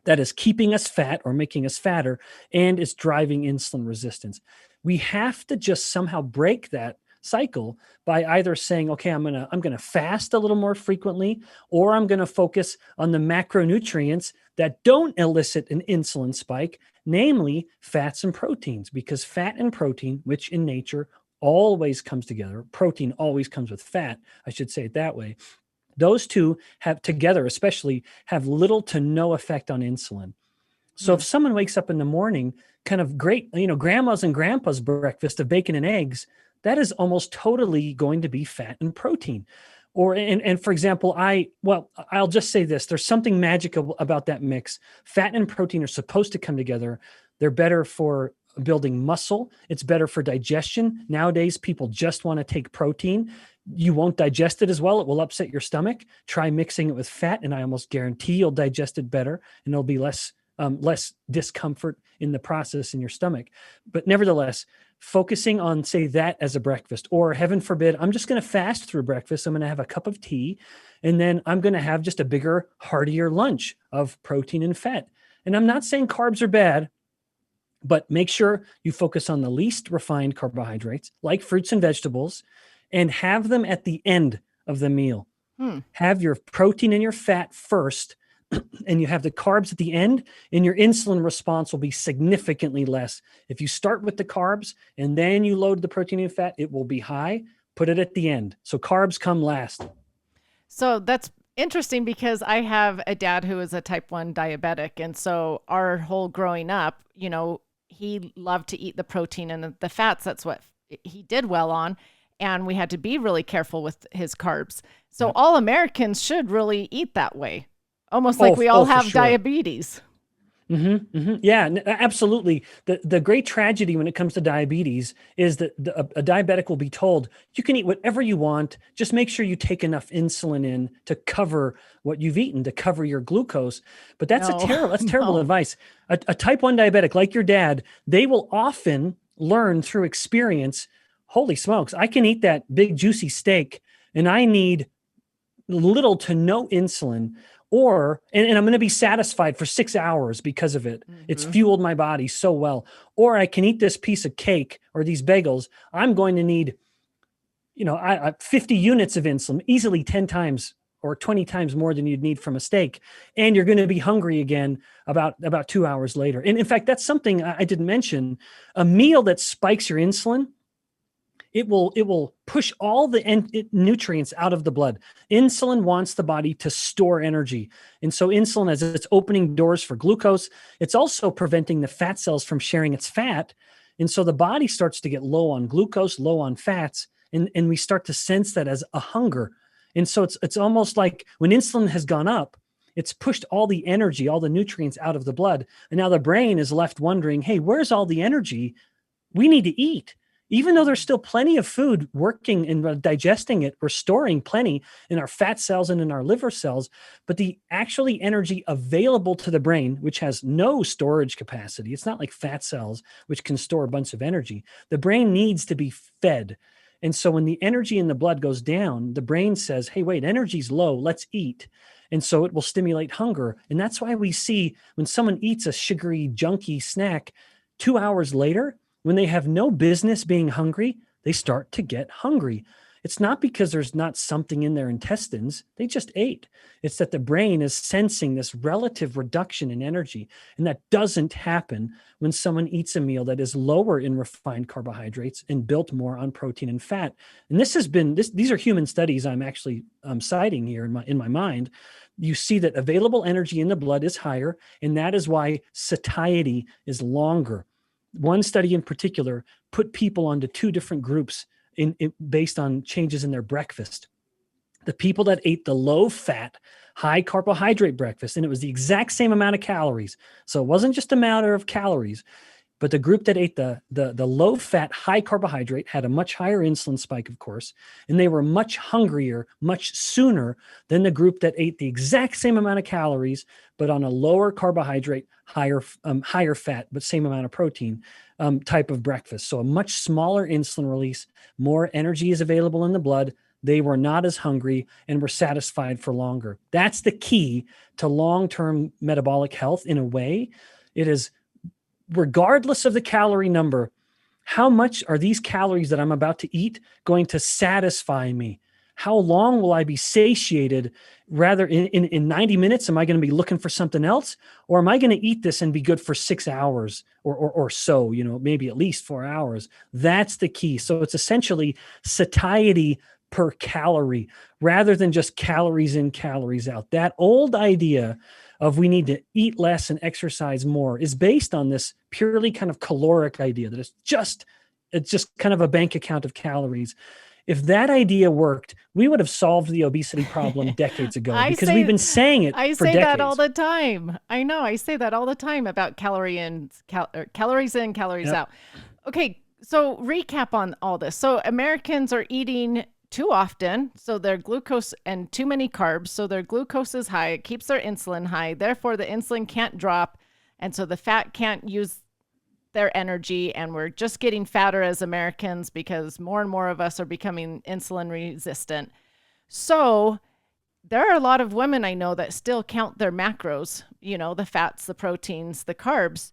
That is keeping us fat or making us fatter, and it's driving insulin resistance. We have to just somehow break that cycle by either saying, okay, I'm gonna fast a little more frequently, or I'm gonna focus on the macronutrients that don't elicit an insulin spike, namely fats and proteins, because fat and protein, which in nature always comes together, protein always comes with fat, I should say it that way. Those two have together, especially, have little to no effect on insulin. So if someone wakes up in the morning, kind of great, grandma's and grandpa's breakfast of bacon and eggs, that is almost totally going to be fat and protein. And for example, I'll just say this, there's something magical about that mix. Fat and protein are supposed to come together. They're better for building muscle. It's better for digestion. Nowadays, people just want to take protein. You won't digest it as well. It will upset your stomach. Try mixing it with fat, and I almost guarantee you'll digest it better, and there'll be less discomfort in the process in your stomach. But nevertheless, focusing on, say, that as a breakfast, or heaven forbid, I'm just going to fast through breakfast. I'm going to have a cup of tea, and then I'm going to have just a bigger, heartier lunch of protein and fat. And I'm not saying carbs are bad, but make sure you focus on the least refined carbohydrates, like fruits and vegetables, and have them at the end of the meal. Have your protein and your fat first, and you have the carbs at the end, and your insulin response will be significantly less. If you start with the carbs and then you load the protein and fat, it will be high. Put it at the end. So carbs come last. So that's interesting, because I have a dad who is a type 1 diabetic. And so our whole growing up, he loved to eat the protein and the fats. That's what he did well on. And we had to be really careful with his carbs. So all Americans should really eat that way. Almost like we all have diabetes. Yeah, absolutely. The great tragedy when it comes to diabetes is that a diabetic will be told, you can eat whatever you want, just make sure you take enough insulin in to cover what you've eaten, to cover your glucose. But that's terrible advice. A type 1 diabetic like your dad, they will often learn through experience, holy smokes, I can eat that big juicy steak and I need little to no insulin, and I'm going to be satisfied for 6 hours because of it. It's fueled my body so well. Or I can eat this piece of cake or these bagels. I'm going to need I 50 units of insulin, easily 10 times or 20 times more than you'd need from a steak. And you're going to be hungry again about 2 hours later. And in fact, that's something I didn't mention. A meal that spikes your insulin, it will push all the nutrients out of the blood. Insulin wants the body to store energy. And so insulin, as it's opening doors for glucose, it's also preventing the fat cells from sharing its fat. And so the body starts to get low on glucose, low on fats, and we start to sense that as a hunger. And so it's almost like when insulin has gone up, it's pushed all the energy, all the nutrients out of the blood. And now the brain is left wondering, hey, where's all the energy? We need to eat. Even though there's still plenty of food working and digesting it, we're storing plenty in our fat cells and in our liver cells, but the actually energy available to the brain, which has no storage capacity, it's not like fat cells, which can store a bunch of energy. The brain needs to be fed. And so when the energy in the blood goes down, the brain says, hey, wait, energy's low, let's eat. And so it will stimulate hunger. And that's why we see when someone eats a sugary, junky snack, 2 hours later, when they have no business being hungry, they start to get hungry. It's not because there's not something in their intestines. They just ate. It's that the brain is sensing this relative reduction in energy. And that doesn't happen when someone eats a meal that is lower in refined carbohydrates and built more on protein and fat. And these are human studies I'm actually citing here in my mind. You see that available energy in the blood is higher, and that is why satiety is longer. One study in particular put people onto two different groups based on changes in their breakfast. The people that ate the low-fat, high-carbohydrate breakfast, and it was the exact same amount of calories. So it wasn't just a matter of calories, but the group that ate the low-fat, high-carbohydrate had a much higher insulin spike, of course, and they were much hungrier, much sooner than the group that ate the exact same amount of calories, but on a lower carbohydrate, higher fat, but same amount of protein type of breakfast. So a much smaller insulin release, more energy is available in the blood. They were not as hungry and were satisfied for longer. That's the key to long-term metabolic health in a way. It is, regardless of the calorie number, how much are these calories that I'm about to eat going to satisfy me? How long will I be satiated? Rather, in 90 minutes, am I going to be looking for something else? Or am I going to eat this and be good for 6 hours or so, maybe at least 4 hours? That's the key. So it's essentially satiety per calorie rather than just calories in, calories out. That old idea of we need to eat less and exercise more is based on this purely kind of caloric idea that it's just kind of a bank account of calories. If that idea worked, we would have solved the obesity problem decades ago because we've been saying it for decades. I say that all the time. I know. I say that all the time about calories in, calories out. Okay, so recap on all this. So Americans are eating too often, so their glucose, and too many carbs, so their glucose is high. It keeps their insulin high. Therefore, the insulin can't drop, and so the fat can't use their energy, and we're just getting fatter as Americans because more and more of us are becoming insulin resistant. So there are a lot of women I know that still count their macros, the fats, the proteins, the carbs,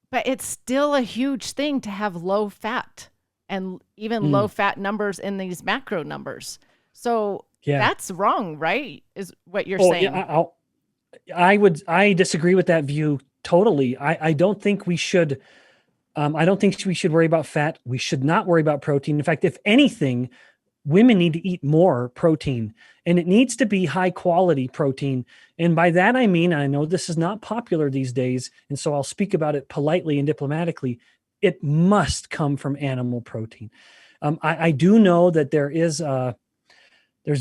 but it's still a huge thing to have low fat and even low fat numbers in these macro numbers. So that's wrong, right? Is what you're saying. Yeah, I disagree with that view totally. I don't think we should worry about fat. We should not worry about protein. In fact, if anything, women need to eat more protein, and it needs to be high quality protein. And by that, I mean, I know this is not popular these days, and so I'll speak about it politely and diplomatically. It must come from animal protein. I do know that there's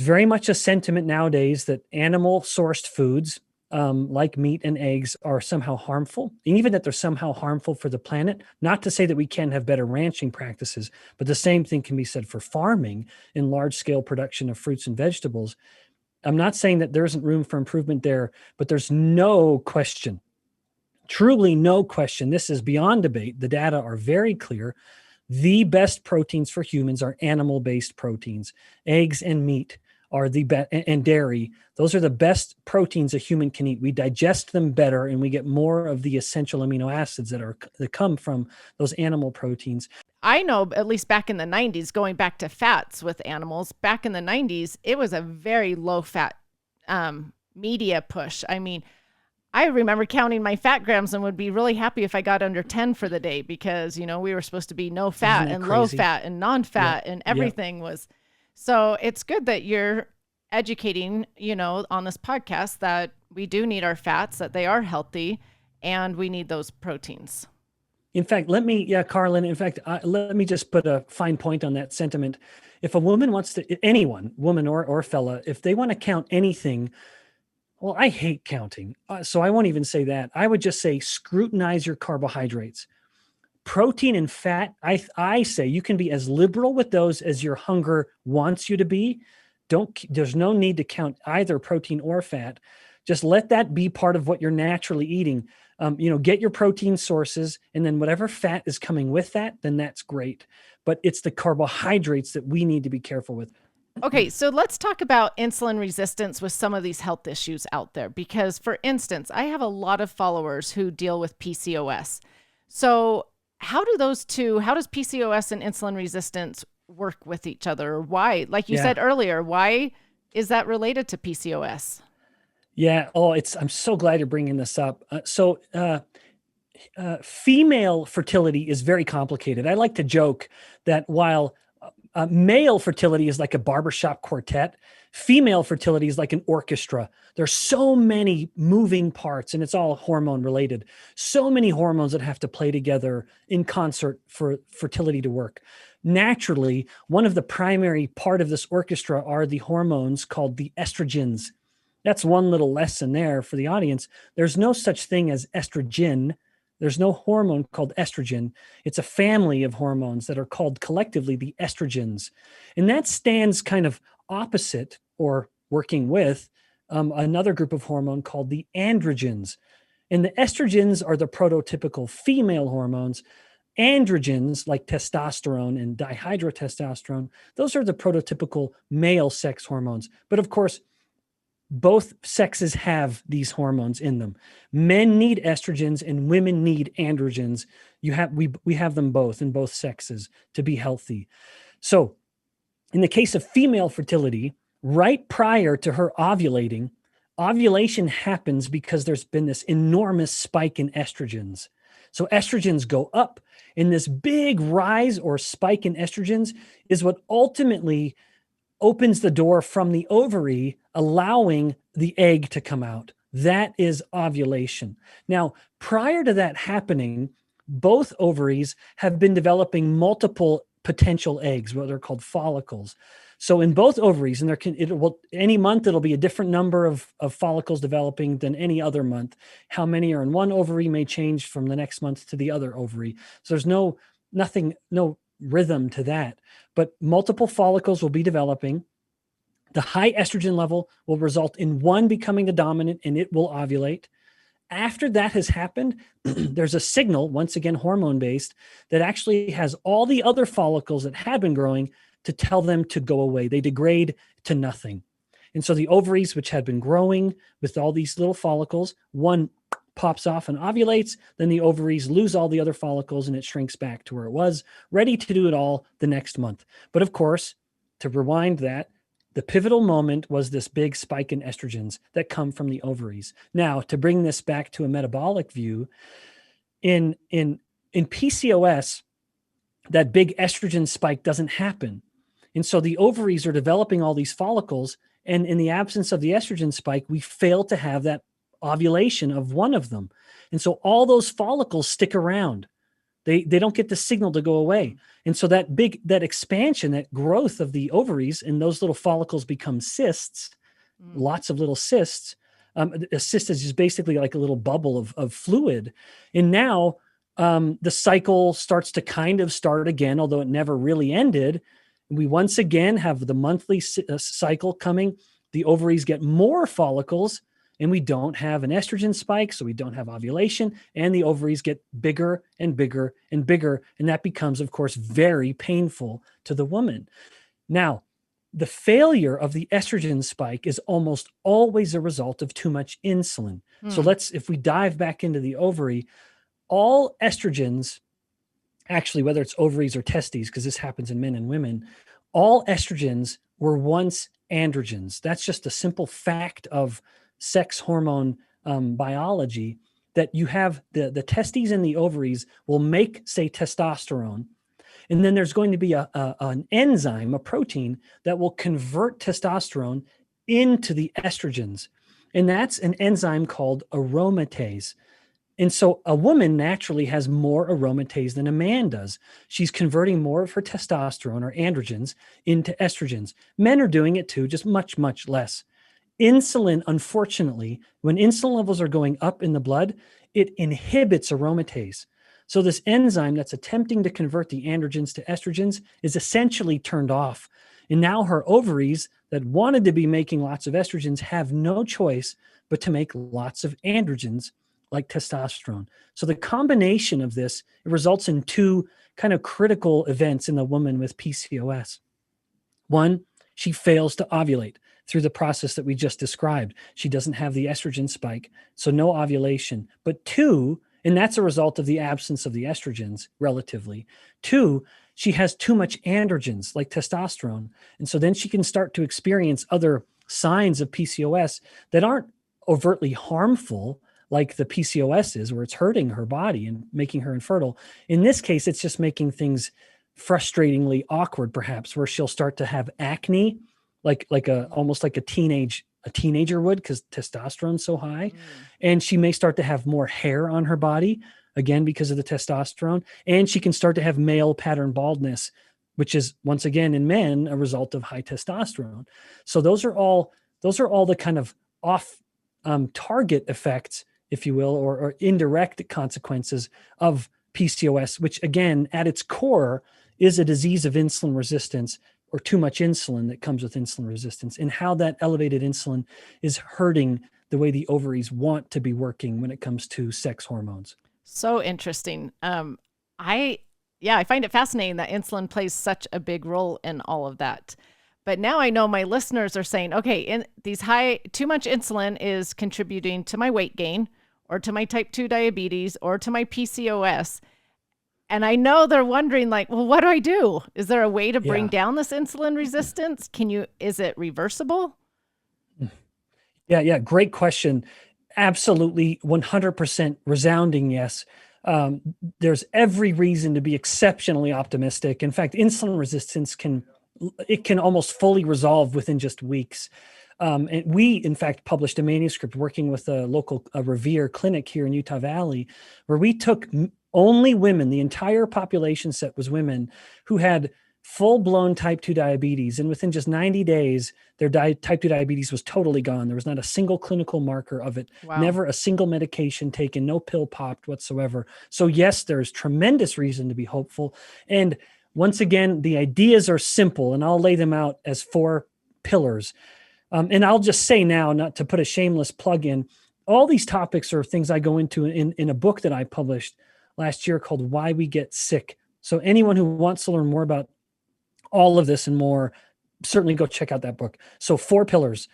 very much a sentiment nowadays that animal sourced foods, like meat and eggs, are somehow harmful, and even that they're somehow harmful for the planet. Not to say that we can't have better ranching practices, but the same thing can be said for farming and large scale production of fruits and vegetables. I'm not saying that there isn't room for improvement there, but there's no question, truly no question. This is beyond debate. The data are very clear. The best proteins for humans are animal-based proteins. Eggs and meat are the best, and dairy. Those are the best proteins a human can eat. We digest them better, and we get more of the essential amino acids that come from those animal proteins. I know, at least back in the 90s, going back to fats with animals, back in the 90s, it was a very low fat media push. I mean, I remember counting my fat grams and would be really happy if I got under 10 for the day because, we were supposed to be no Isn't fat that and low crazy? fat and non-fat Yep. and Yep. everything was. So it's good that you're educating, on this podcast that we do need our fats, that they are healthy, and we need those proteins. In fact, Carlin, in fact, let me just put a fine point on that sentiment. If a woman wants to, anyone, woman or fella, if they want to count anything, well, I hate counting. So I won't even say that. I would just say scrutinize your carbohydrates. Protein and fat, I say you can be as liberal with those as your hunger wants you to be. There's no need to count either protein or fat. Just let that be part of what you're naturally eating. Get your protein sources, and then whatever fat is coming with that, then that's great. But it's the carbohydrates that we need to be careful with. Okay, so let's talk about insulin resistance with some of these health issues out there. Because, for instance, I have a lot of followers who deal with PCOS. So, how does PCOS and insulin resistance work with each other? Or why, like you said earlier, why is that related to PCOS? Yeah. Oh, I'm so glad you're bringing this up. Female fertility is very complicated. I like to joke that while male fertility is like a barbershop quartet, female fertility is like an orchestra. There's so many moving parts, and it's all hormone related. So many hormones that have to play together in concert for fertility to work. Naturally, one of the primary part of this orchestra are the hormones called the estrogens. That's one little lesson there for the audience. There's no such thing as estrogen. There's no hormone called estrogen. It's a family of hormones that are called collectively the estrogens. And that stands kind of opposite or working with another group of hormone called the androgens. And the estrogens are the prototypical female hormones. Androgens like testosterone and dihydrotestosterone, those are the prototypical male sex hormones. But of course, both sexes have these hormones in them. Men need estrogens and women need androgens. We have them both in both sexes to be healthy. So in the case of female fertility, right prior to her ovulating, ovulation happens because there's been this enormous spike in estrogens. So estrogens go up, and this big rise or spike in estrogens is what ultimately opens the door from the ovary, allowing the egg to come out. That is ovulation. Now, prior to that happening, both ovaries have been developing multiple potential eggs, what are called follicles. So in both ovaries, and any month it'll be a different number of follicles developing than any other month. How many are in one ovary may change from the next month to the other ovary. So there's no rhythm to that, but multiple follicles will be developing. The high estrogen level will result in one becoming the dominant, and it will ovulate. After that has happened, there's a signal, once again hormone based, that actually has all the other follicles that had been growing to tell them to go away. They degrade to nothing. And so the ovaries, which had been growing with all these little follicles, one pops off and ovulates, then the ovaries lose all the other follicles and it shrinks back to where it was, ready to do it all the next month. But of course, to rewind that, the pivotal moment was this big spike in estrogens that come from the ovaries. Now, to bring this back to a metabolic view, in PCOS, that big estrogen spike doesn't happen. And so the ovaries are developing all these follicles, and in the absence of the estrogen spike, we fail to have that ovulation of one of them. And so all those follicles stick around. They don't get the signal to go away. And so that expansion, that growth of the ovaries and those little follicles become cysts, lots of little cysts. A cyst is just basically like a little bubble of fluid. And now the cycle starts to kind of start again, although it never really ended. We once again have the monthly cycle coming. The ovaries get more follicles, and we don't have an estrogen spike, so we don't have ovulation, and the ovaries get bigger and bigger and bigger, and that becomes, of course, very painful to the woman. Now, the failure of the estrogen spike is almost always a result of too much insulin. So if we dive back into the ovary, all estrogens actually, whether it's ovaries or testes, because this happens in men and women, all estrogens were once androgens. That's just a simple fact of sex hormone biology, that you have the testes and the ovaries will make, say, testosterone. And then there's going to be an enzyme, a protein that will convert testosterone into the estrogens. And that's an enzyme called aromatase. And so a woman naturally has more aromatase than a man does. She's converting more of her testosterone or androgens into estrogens. Men are doing it too, just much, much less. Insulin, unfortunately, when insulin levels are going up in the blood, it inhibits aromatase. So this enzyme that's attempting to convert the androgens to estrogens is essentially turned off. And now her ovaries that wanted to be making lots of estrogens have no choice but to make lots of androgens like testosterone. So the combination of this, it results in two kind of critical events in the woman with PCOS. One, she fails to ovulate through the process that we just described. She doesn't have the estrogen spike, so no ovulation. But two, and that's a result of the absence of the estrogens relatively. Two, she has too much androgens like testosterone. And so then she can start to experience other signs of PCOS that aren't overtly harmful, like the PCOS is, where it's hurting her body and making her infertile. In this case, it's just making things frustratingly awkward, perhaps, where she'll start to have acne, like a almost like a teenager would, because testosterone's so high. And she may start to have more hair on her body, again, because of the testosterone. And she can start to have male pattern baldness, which is, once again, in men, a result of high testosterone. So those are all the kind of off target effects, if you will, or indirect consequences of PCOS, which again, at its core, is a disease of insulin resistance, or too much insulin that comes with insulin resistance, and how that elevated insulin is hurting the way the ovaries want to be working when it comes to sex hormones. So interesting. I find it fascinating that insulin plays such a big role in all of that. But now I know my listeners are saying, okay, too much insulin is contributing to my weight gain, or to my type 2 diabetes, or to my PCOS. And I know they're wondering, like, well, what do I do? Is there a way to bring down this insulin resistance? Is it reversible? Yeah. Great question. Absolutely. 100% resounding yes. There's every reason to be exceptionally optimistic. In fact, insulin resistance can almost fully resolve within just weeks. And we, in fact, published a manuscript working with a local Revere clinic here in Utah Valley, where we took only women. The entire population set was women who had full-blown type 2 diabetes. And within just 90 days, their type 2 diabetes was totally gone. There was not a single clinical marker of it, Wow. Never a single medication taken, no pill popped whatsoever. So yes, there's tremendous reason to be hopeful. And once again, the ideas are simple, and I'll lay them out as 4 pillars. And I'll just say now, not to put a shameless plug in, all these topics are things I go into in a book that I published last year called Why We Get Sick. So anyone who wants to learn more about all of this and more, certainly go check out that book. So 4 pillars.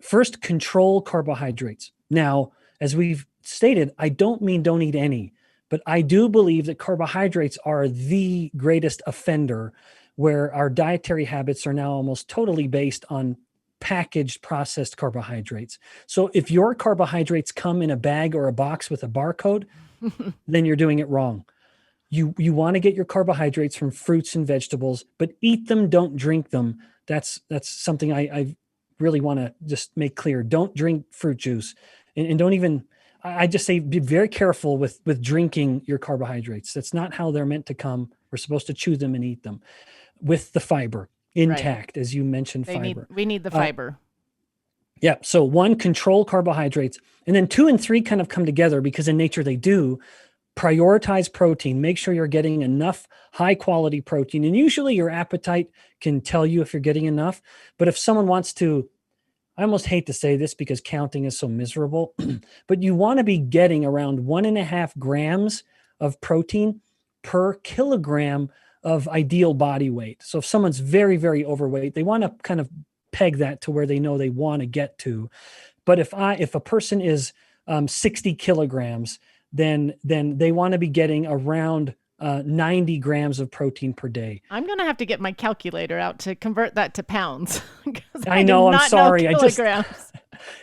First, control carbohydrates. Now, as we've stated, I don't mean don't eat any, but I do believe that carbohydrates are the greatest offender, where our dietary habits are now almost totally based on packaged processed carbohydrates. So if your carbohydrates come in a bag or a box with a barcode, then you're doing it wrong. You want to get your carbohydrates from fruits and vegetables, but eat them, don't drink them. That's something I really want to just make clear. Don't drink fruit juice, and don't even, I just say, be very careful with drinking your carbohydrates. That's not how they're meant to come. We're supposed to chew them and eat them with the fiber intact, right, as you mentioned, fiber. We need the fiber. Yeah. So 1, control carbohydrates. And then 2 and 3 kind of come together, because in nature they do. Prioritize protein. Make sure you're getting enough high quality protein. And usually your appetite can tell you if you're getting enough. But if someone wants to, I almost hate to say this because counting is so miserable, but you want to be getting around 1.5 grams of protein per kilogram of ideal body weight. So if someone's very, very overweight, they want to kind of peg that to where they know they want to get to. But if a person is 60 kilograms, then they want to be getting around 90 grams of protein per day. I'm going to have to get my calculator out to convert that to pounds because I I do know, I'm not know sorry. kilograms.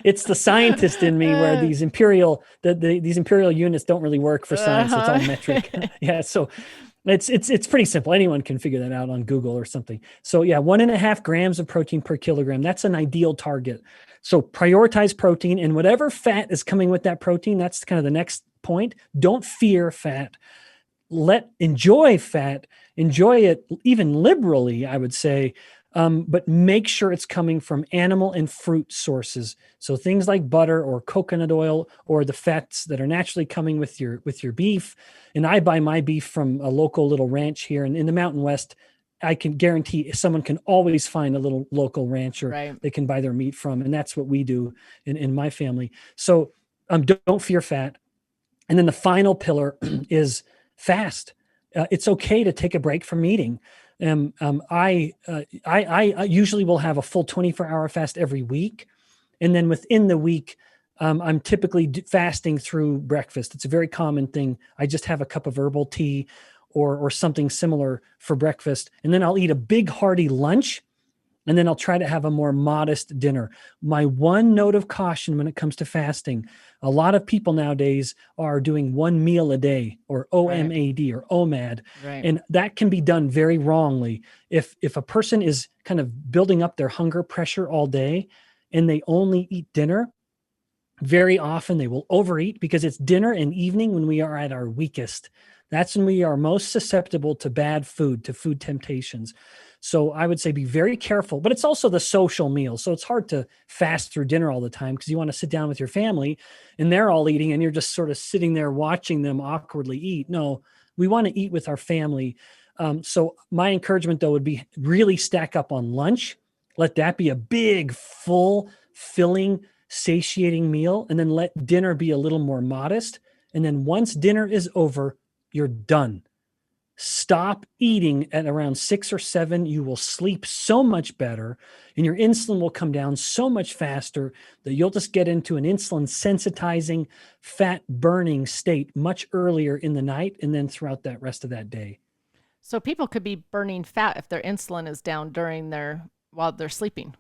It's the scientist in me where these these imperial units don't really work for science. So it's all metric. Yeah. So it's pretty simple. Anyone can figure that out on Google or something. So yeah, 1.5 grams of protein per kilogram. That's an ideal target. So prioritize protein, and whatever fat is coming with that protein, that's kind of the next point. Don't fear fat. Enjoy fat, enjoy it even liberally, I would say, but make sure it's coming from animal and fruit sources. So things like butter or coconut oil, or the fats that are naturally coming with your beef. And I buy my beef from a local little ranch here in the Mountain West. I can guarantee someone can always find a little local rancher Right. they can buy their meat from. And that's what we do in my family. So don't fear fat. And then the final pillar is fast. It's okay to take a break from eating. I usually will have a full 24-hour fast every week. And then within the week, I'm typically fasting through breakfast. It's a very common thing. I just have a cup of herbal tea or something similar for breakfast. And then I'll eat a big hearty lunch. And then I'll try to have a more modest dinner. My one note of caution when it comes to fasting, a lot of people nowadays are doing one meal a day, or OMAD or OMAD. Right. And that can be done very wrongly. If a person is kind of building up their hunger pressure all day and they only eat dinner, very often they will overeat, because it's dinner and evening when we are at our weakest. That's when we are most susceptible to bad food, to food temptations. So I would say be very careful, but it's also the social meal. So it's hard to fast through dinner all the time, because you want to sit down with your family and they're all eating and you're just sort of sitting there watching them awkwardly eat. No, we want to eat with our family. So my encouragement though would be really stack up on lunch. Let that be a big, full, filling, satiating meal. And then let dinner be a little more modest. And then once dinner is over, you're done. Stop eating at around 6 or 7. You will sleep so much better, and your insulin will come down so much faster that you'll just get into an insulin sensitizing, fat burning state much earlier in the night and then throughout that rest of that day. So people could be burning fat if their insulin is down while they're sleeping.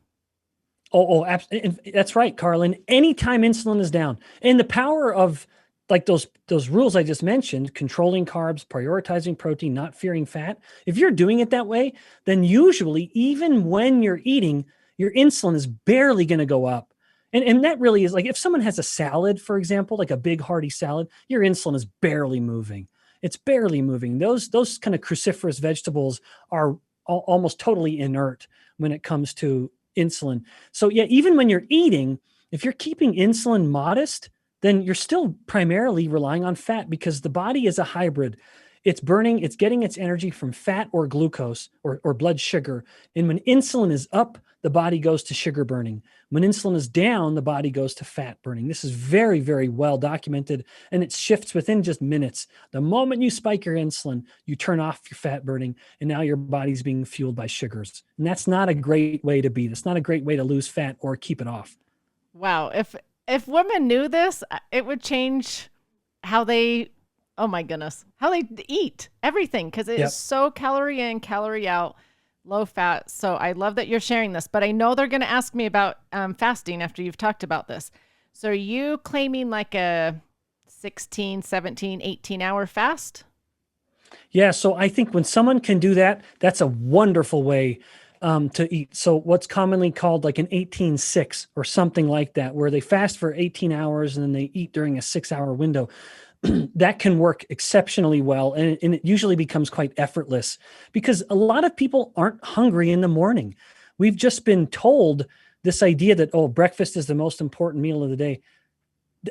That's right, Carlin. Anytime insulin is down, and the power of like those rules I just mentioned, controlling carbs, prioritizing protein, not fearing fat. If you're doing it that way, then usually even when you're eating, your insulin is barely going to go up. And that really is like, if someone has a salad, for example, like a big hearty salad, your insulin is barely moving. It's barely moving. Those kind of cruciferous vegetables are almost totally inert when it comes to insulin. So yeah, even when you're eating, if you're keeping insulin modest, then you're still primarily relying on fat, because the body is a hybrid. It's getting its energy from fat or glucose or blood sugar. And when insulin is up, the body goes to sugar burning. When insulin is down, the body goes to fat burning. This is very, very well documented, and it shifts within just minutes. The moment you spike your insulin, you turn off your fat burning, and now your body's being fueled by sugars. And that's not a great way to be. That's not a great way to lose fat or keep it off. Wow. If women knew this, it would change how they, oh my goodness, how they eat everything, because it is so calorie in, calorie out, low fat. So I love that you're sharing this, but I know they're going to ask me about fasting after you've talked about this. So are you claiming like a 16, 17, 18-hour fast? Yeah. So I think when someone can do that, that's a wonderful way to eat. So what's commonly called like an 18-6 or something like that, where they fast for 18 hours and then they eat during a 6-hour window. That can work exceptionally well. And it usually becomes quite effortless, because a lot of people aren't hungry in the morning. We've just been told this idea that, oh, breakfast is the most important meal of the day.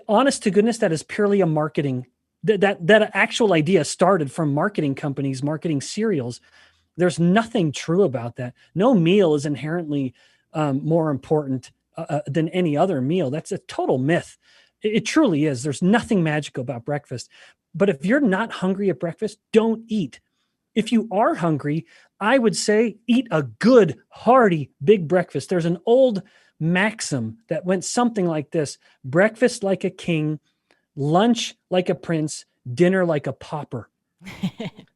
Honest to goodness, that is purely a marketing. That actual idea started from marketing companies, marketing cereals. There's nothing true about that. No meal is inherently more important than any other meal. That's a total myth. It truly is. There's nothing magical about breakfast. But if you're not hungry at breakfast, don't eat. If you are hungry, I would say eat a good, hearty, big breakfast. There's an old maxim that went something like this: breakfast like a king, lunch like a prince, dinner like a pauper.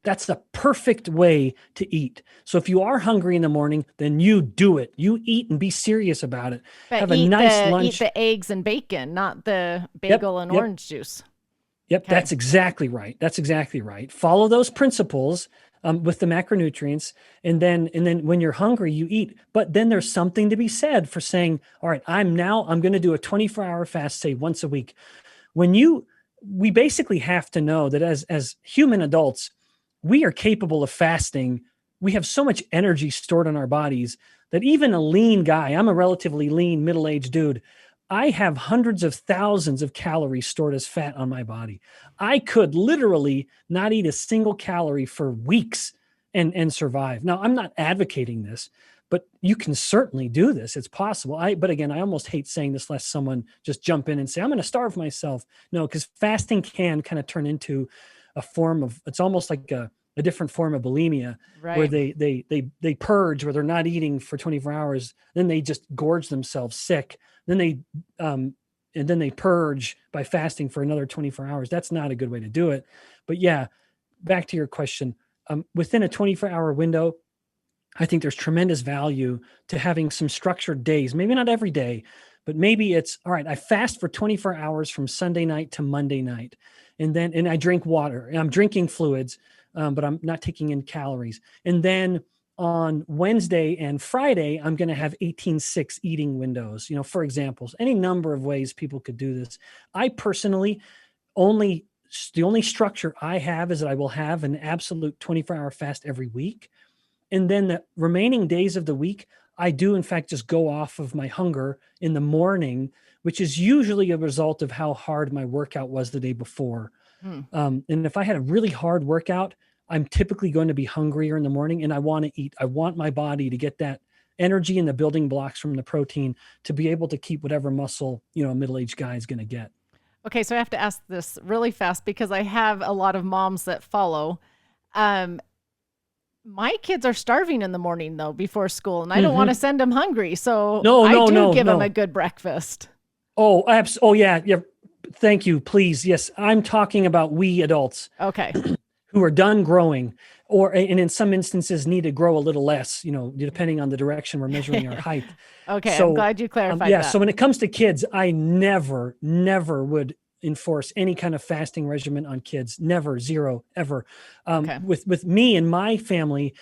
That's the perfect way to eat. So if you are hungry in the morning, then you do it. You eat and be serious about it. But Have a nice eat lunch. the eggs and bacon, not the Yep, bagel and yep, orange juice. yep. Okay. That's exactly right. That's exactly right. Follow those principles with the macronutrients, and then when you're hungry, you eat. But then there's something to be said for saying, "All right, I'm going to do a 24-hour fast, say once a week." When you We basically have to know that as human adults, we are capable of fasting. We have so much energy stored in our bodies that even a lean guy, I'm a relatively lean middle-aged dude, I have hundreds of thousands of calories stored as fat on my body. I could literally not eat a single calorie for weeks and survive. Now, I'm not advocating this, but you can certainly do this. It's possible. But again, I almost hate saying this lest someone just jump in and say, I'm going to starve myself. No, because fasting can kind of turn into a form of, it's almost like a different form of bulimia where Right. they purge, where they're not eating for 24 hours. Then they just gorge themselves sick. Then um, they purge by fasting for another 24 hours. That's not a good way to do it. But yeah, back to your question, within a 24-hour window, I think there's tremendous value to having some structured days. Maybe not every day, but maybe it's all right. I fast for 24 hours from Sunday night to Monday night, and I drink water. And I'm drinking fluids, but I'm not taking in calories. And then on Wednesday and Friday, I'm going to have 18-6 eating windows. For examples, any number of ways people could do this. I personally only the only structure I have is that I will have an absolute 24-hour fast every week. And then the remaining days of the week, I do, in fact, just go off of my hunger in the morning, which is usually a result of how hard my workout was the day before. Hmm. And if I had a really hard workout, I'm typically going to be hungrier in the morning and I want to eat. I want my body to get that energy and the building blocks from the protein to be able to keep whatever muscle, a middle-aged guy is going to get. Okay, so I have to ask this really fast because I have a lot of moms that follow. Um, my kids are starving in the morning though before school, and I don't want to Mm-hmm. send them hungry, so No, I no, do no, give them a no. good breakfast. Oh, yeah, yeah. Thank you, please. Yes, I'm talking about we adults Okay. who are done growing, and in some instances need to grow a little less, depending on the direction we're measuring our height. Okay, I'm So, glad you clarified yeah. that. So when it comes to kids, I never would enforce any kind of fasting regimen on kids. Never, zero, ever. Okay. With me and my family,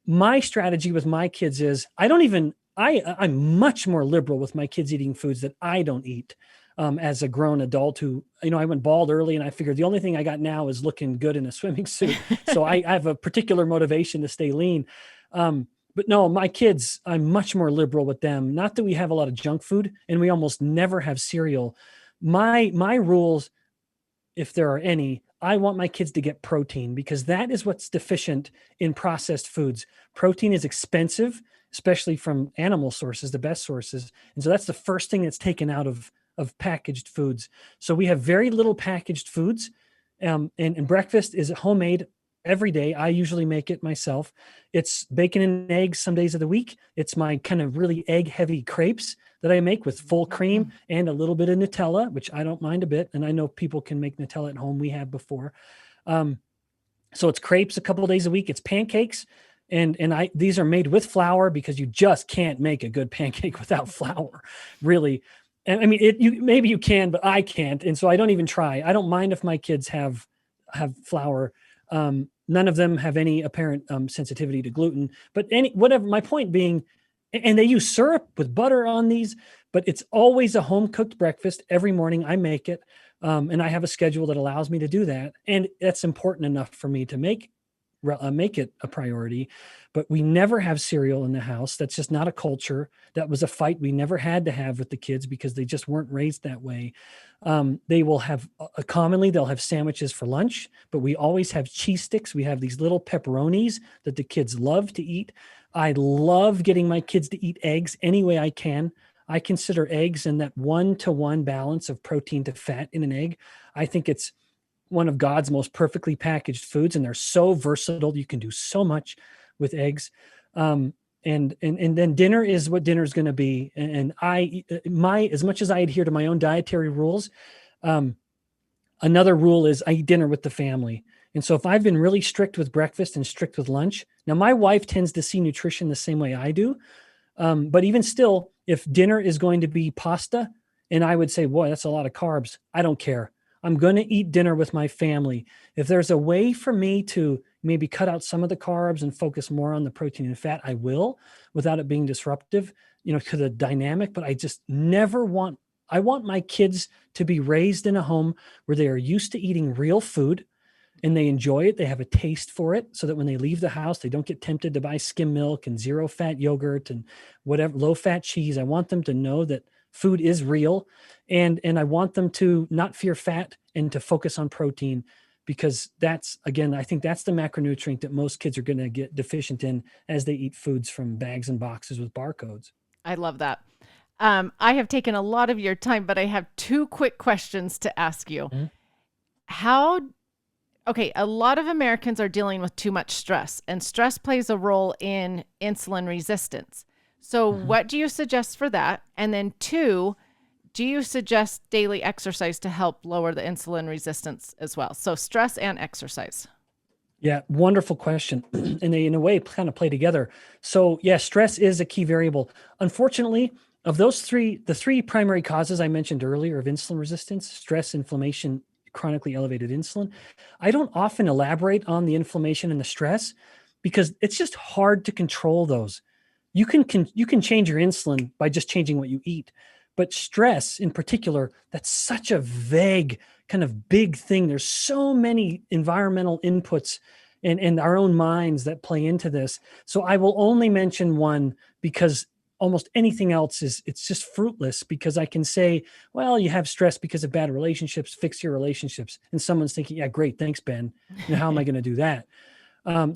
my strategy with my kids is I'm much more liberal with my kids eating foods that I don't eat. As a grown adult who, I went bald early and I figured the only thing I got now is looking good in a swimming suit. So I have a particular motivation to stay lean. But no, my kids, I'm much more liberal with them. Not that we have a lot of junk food and we almost never have cereal. My rules, if there are any, I want my kids to get protein because that is what's deficient in processed foods. Protein is expensive, especially from animal sources, the best sources. And so that's the first thing that's taken out of packaged foods. So we have very little packaged foods. And breakfast is homemade every day. I usually make it myself. It's bacon and eggs some days of the week. It's my kind of really egg heavy crepes that I make with full cream and a little bit of Nutella, which I don't mind a bit. And I know people can make Nutella at home. We have before. So it's crepes a couple of days a week. It's pancakes. And these are made with flour because you just can't make a good pancake without flour, really. And I mean, maybe you can, but I can't. And so I don't even try. I don't mind if my kids have flour. None of them have any apparent sensitivity to gluten, but whatever. My point being, and they use syrup with butter on these, but it's always a home cooked breakfast every morning. I make it, and I have a schedule that allows me to do that, and that's important enough for me to make it a priority. But we never have cereal in the house. That's just not a culture. That was a fight we never had to have with the kids because they just weren't raised that way. They will have commonly they'll have sandwiches for lunch, but we always have cheese sticks. We have these little pepperonis that the kids love to eat. I love getting my kids to eat eggs any way I can. I consider eggs in that 1-to-1 balance of protein to fat in an egg. I think it's one of God's most perfectly packaged foods, and they're so versatile. You can do so much with eggs. And then dinner is what dinner is going to be. And as much as I adhere to my own dietary rules, another rule is I eat dinner with the family. And so if I've been really strict with breakfast and strict with lunch, now my wife tends to see nutrition the same way I do. But even still, if dinner is going to be pasta, and I would say, boy, that's a lot of carbs, I don't care. I'm going to eat dinner with my family. If there's a way for me to maybe cut out some of the carbs and focus more on the protein and fat, I will, without it being disruptive, to the dynamic. But I just never want, I want my kids to be raised in a home where they are used to eating real food and they enjoy it. They have a taste for it so that when they leave the house, they don't get tempted to buy skim milk and zero fat yogurt and whatever low fat cheese. I want them to know that food is real, and I want them to not fear fat and to focus on protein, because that's, again, I think that's the macronutrient that most kids are going to get deficient in as they eat foods from bags and boxes with barcodes. I love that. I have taken a lot of your time, but I have two quick questions to ask you. Mhm. Okay, a lot of Americans are dealing with too much stress, and stress plays a role in insulin resistance. So, what do you suggest for that? And then, two, do you suggest daily exercise to help lower the insulin resistance as well? So, stress and exercise. Yeah, wonderful question. And they, in a way, kind of play together. So, yeah, stress is a key variable. Unfortunately, of those three, the three primary causes I mentioned earlier of insulin resistance, stress, inflammation, chronically elevated insulin, I don't often elaborate on the inflammation and the stress because it's just hard to control those. You can change your insulin by just changing what you eat, but stress in particular, that's such a vague kind of big thing. There's so many environmental inputs and our own minds that play into this. So I will only mention one because almost anything else it's just fruitless, because I can say, well, you have stress because of bad relationships, fix your relationships. And someone's thinking, yeah, great. Thanks, Ben. How am I going to do that?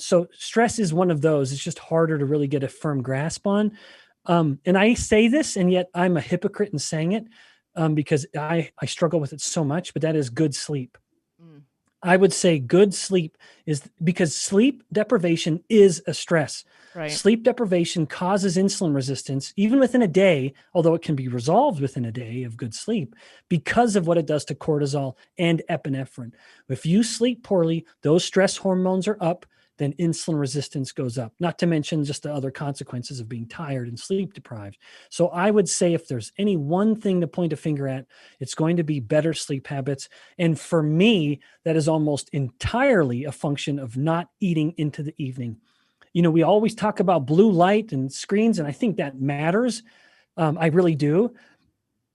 So stress is one of those. It's just harder to really get a firm grasp on. And I say this, and yet I'm a hypocrite in saying it, because I struggle with it so much, but that is good sleep. Mm, I would say good sleep is because sleep deprivation is a stress. right. Sleep deprivation causes insulin resistance, even within a day, although it can be resolved within a day of good sleep because of what it does to cortisol and epinephrine. If you sleep poorly, those stress hormones are up, then insulin resistance goes up, not to mention just the other consequences of being tired and sleep deprived. So I would say if there's any one thing to point a finger at, it's going to be better sleep habits. And for me, that is almost entirely a function of not eating into the evening. We always talk about blue light and screens, and I think that matters. I really do.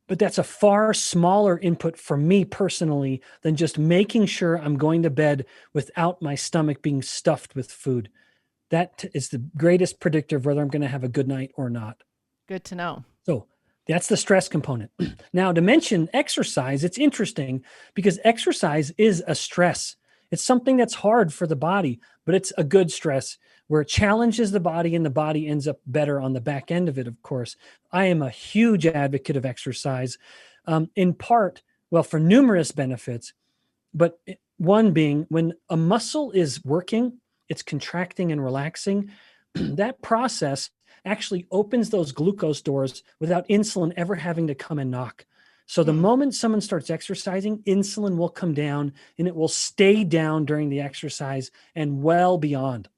But that's a far smaller input for me personally than just making sure I'm going to bed without my stomach being stuffed with food. That is the greatest predictor of whether I'm going to have a good night or not. Good to know. So that's the stress component. Now, to mention exercise, it's interesting because exercise is a stress. It's something that's hard for the body, but it's a good stress where it challenges the body and the body ends up better on the back end of it, of course. I am a huge advocate of exercise, in part, well, for numerous benefits, but one being when a muscle is working, it's contracting and relaxing. That process actually opens those glucose doors without insulin ever having to come and knock. So the Mm, moment someone starts exercising, insulin will come down and it will stay down during the exercise and well beyond.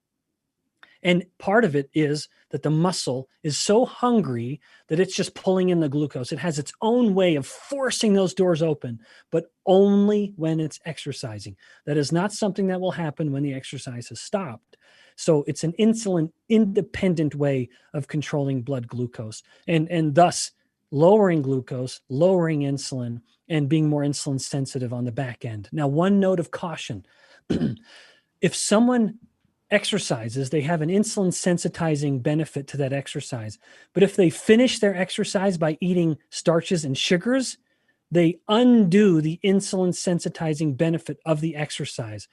And part of it is that the muscle is so hungry that it's just pulling in the glucose. It has its own way of forcing those doors open, but only when it's exercising. That is not something that will happen when the exercise has stopped. So it's an insulin independent way of controlling blood glucose and thus lowering glucose, lowering insulin, and being more insulin sensitive on the back end. Now, one note of caution. If someone exercises, they have an insulin sensitizing benefit to that exercise. But if they finish their exercise by eating starches and sugars, they undo the insulin sensitizing benefit of the exercise.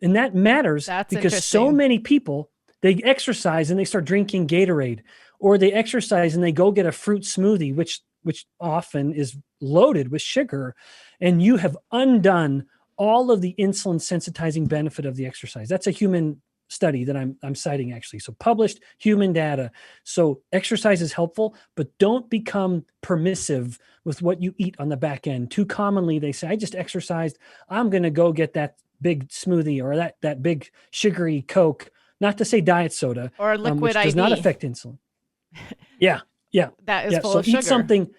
And that matters that's because so interesting. many people, they exercise and they start drinking Gatorade, or they exercise and they go get a fruit smoothie, which often is loaded with sugar, and you have undone all of the insulin sensitizing benefit of the exercise. That's a human study that I'm citing actually. So published human data. So exercise is helpful, but don't become permissive with what you eat on the back end. Too commonly they say, I just exercised, I'm going to go get that big smoothie or that big sugary Coke, not to say diet soda, Or liquid which does not IV. affect insulin. Yeah, yeah, That is yeah. full So of eat sugar. something.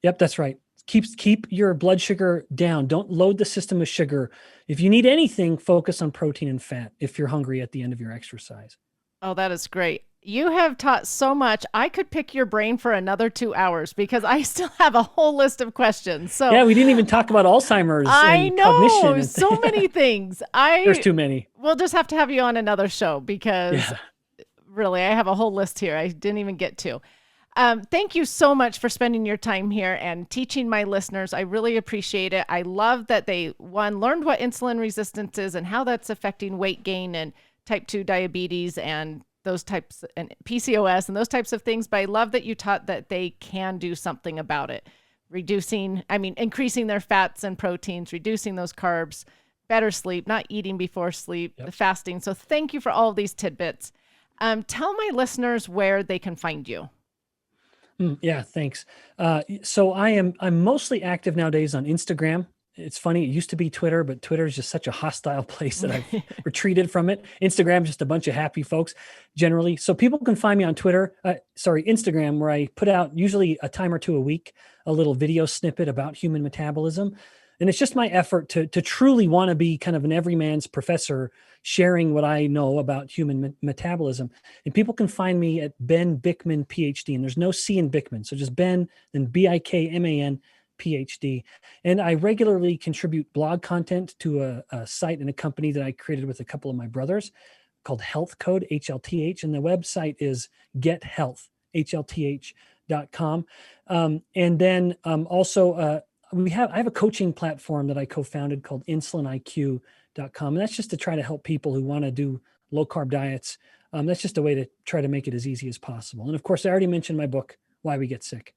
Yep, that's right. Keep your blood sugar down. Don't load the system with sugar. If you need anything, focus on protein and fat if you're hungry at the end of your exercise. Oh, that is great. You have taught so much. I could pick your brain for another 2 hours because I still have a whole list of questions. So Yeah, we didn't even talk about Alzheimer's I and cognition know and so many things. there's too many. We'll just have to have you on another show because Yeah. really, I have a whole list here I didn't even get to. Thank you so much for spending your time here and teaching my listeners. I really appreciate it. I love that they, one, learned what insulin resistance is and how that's affecting weight gain and type 2 diabetes and those types and PCOS and those types of things. But I love that you taught that they can do something about it, increasing their fats and proteins, reducing those carbs, better sleep, not eating before sleep, the fasting. So thank you for all of these tidbits. Tell my listeners where they can find you. Yeah, thanks. So I'm mostly active nowadays on Instagram. It's funny, it used to be Twitter, but Twitter is just such a hostile place that I've retreated from it. Instagram, just a bunch of happy folks generally. So people can find me on Instagram, where I put out usually a time or two a week, a little video snippet about human metabolism. And it's just my effort to truly want to be kind of an everyman's professor, sharing what I know about human metabolism. And people can find me at Ben Bikman, Ph.D. And there's no C in Bikman. So just Ben, then Bikman, Ph.D. And I regularly contribute blog content to a site and a company that I created with a couple of my brothers called Health Code, HLTH. And the website is gethealth, HLTH.com. And then also, I have a coaching platform that I co-founded called InsulinIQ.com. And that's just to try to help people who want to do low carb diets. That's just a way to try to make it as easy as possible. And of course, I already mentioned my book, Why We Get Sick.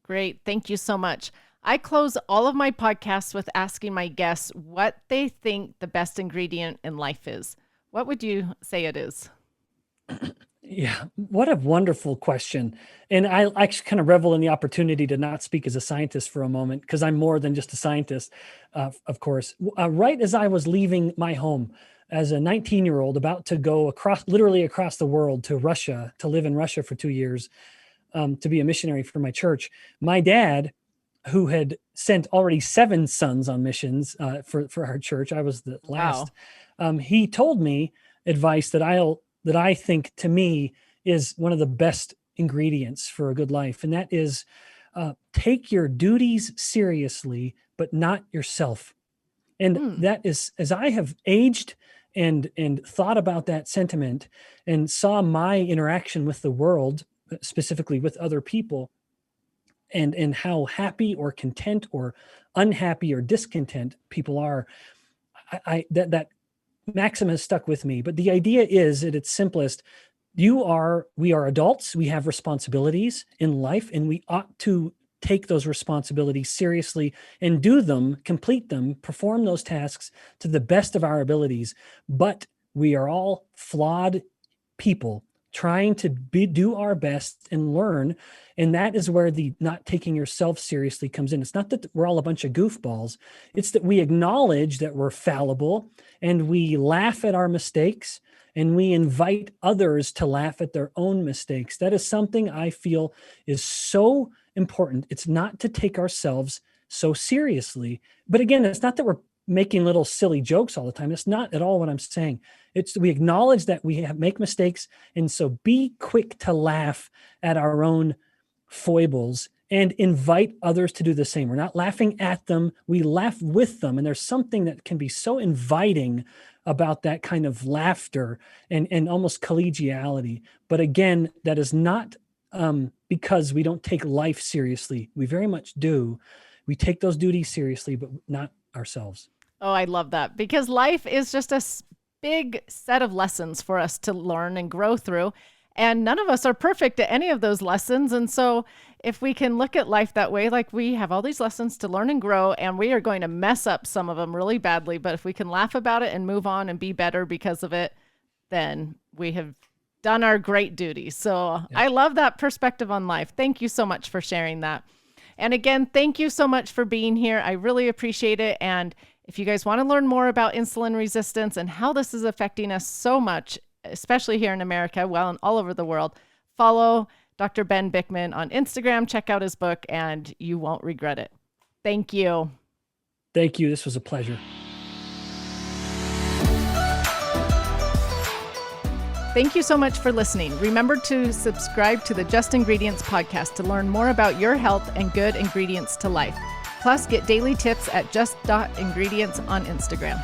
Great. Thank you so much. I close all of my podcasts with asking my guests what they think the best ingredient in life is. What would you say it is? Yeah, what a wonderful question. And I actually kind of revel in the opportunity to not speak as a scientist for a moment, because I'm more than just a scientist, of course. Right as I was leaving my home as a 19-year-old, about to go literally across the world to Russia, to live in Russia for 2 years, to be a missionary for my church, my dad, who had sent already 7 sons on missions for our church, I was the last. He told me advice that I think, to me, is one of the best ingredients for a good life. And that is, take your duties seriously, but not yourself. And that is, as I have aged and thought about that sentiment and saw my interaction with the world, specifically with other people, and how happy or content or unhappy or discontent people are, that maxim has stuck with me. But the idea is, at its simplest, we are adults. We have responsibilities in life, and we ought to take those responsibilities seriously and do them, complete them, perform those tasks to the best of our abilities. But we are all flawed people trying to do our best and learn. And that is where the not taking yourself seriously comes in. It's not that we're all a bunch of goofballs. It's that we acknowledge that we're fallible, and we laugh at our mistakes, and we invite others to laugh at their own mistakes. That is something I feel is so important. It's not to take ourselves so seriously. But again, it's not that we're making little silly jokes all the time. It's not at all what I'm saying. It's we acknowledge that we make mistakes, and so be quick to laugh at our own foibles and invite others to do the same. We're not laughing at them, we laugh with them. And there's something that can be so inviting about that kind of laughter and almost collegiality. But again, that is not because we don't take life seriously. We very much do. We take those duties seriously, but not ourselves. Oh, I love that, because life is just a big set of lessons for us to learn and grow through. And none of us are perfect at any of those lessons. And so if we can look at life that way, like we have all these lessons to learn and grow, and we are going to mess up some of them really badly. But if we can laugh about it and move on and be better because of it, then we have done our great duty. So yeah. I love that perspective on life. Thank you so much for sharing that. And again, thank you so much for being here. I really appreciate it. And If you guys want to learn more about insulin resistance and how this is affecting us so much, especially here in America, well, and all over the world, follow Dr. Ben Bikman on Instagram, check out his book, and you won't regret it. Thank you. Thank you. This was a pleasure. Thank you so much for listening. Remember to subscribe to the Just Ingredients podcast to learn more about your health and good ingredients to life. Plus, get daily tips at just.ingredients on Instagram.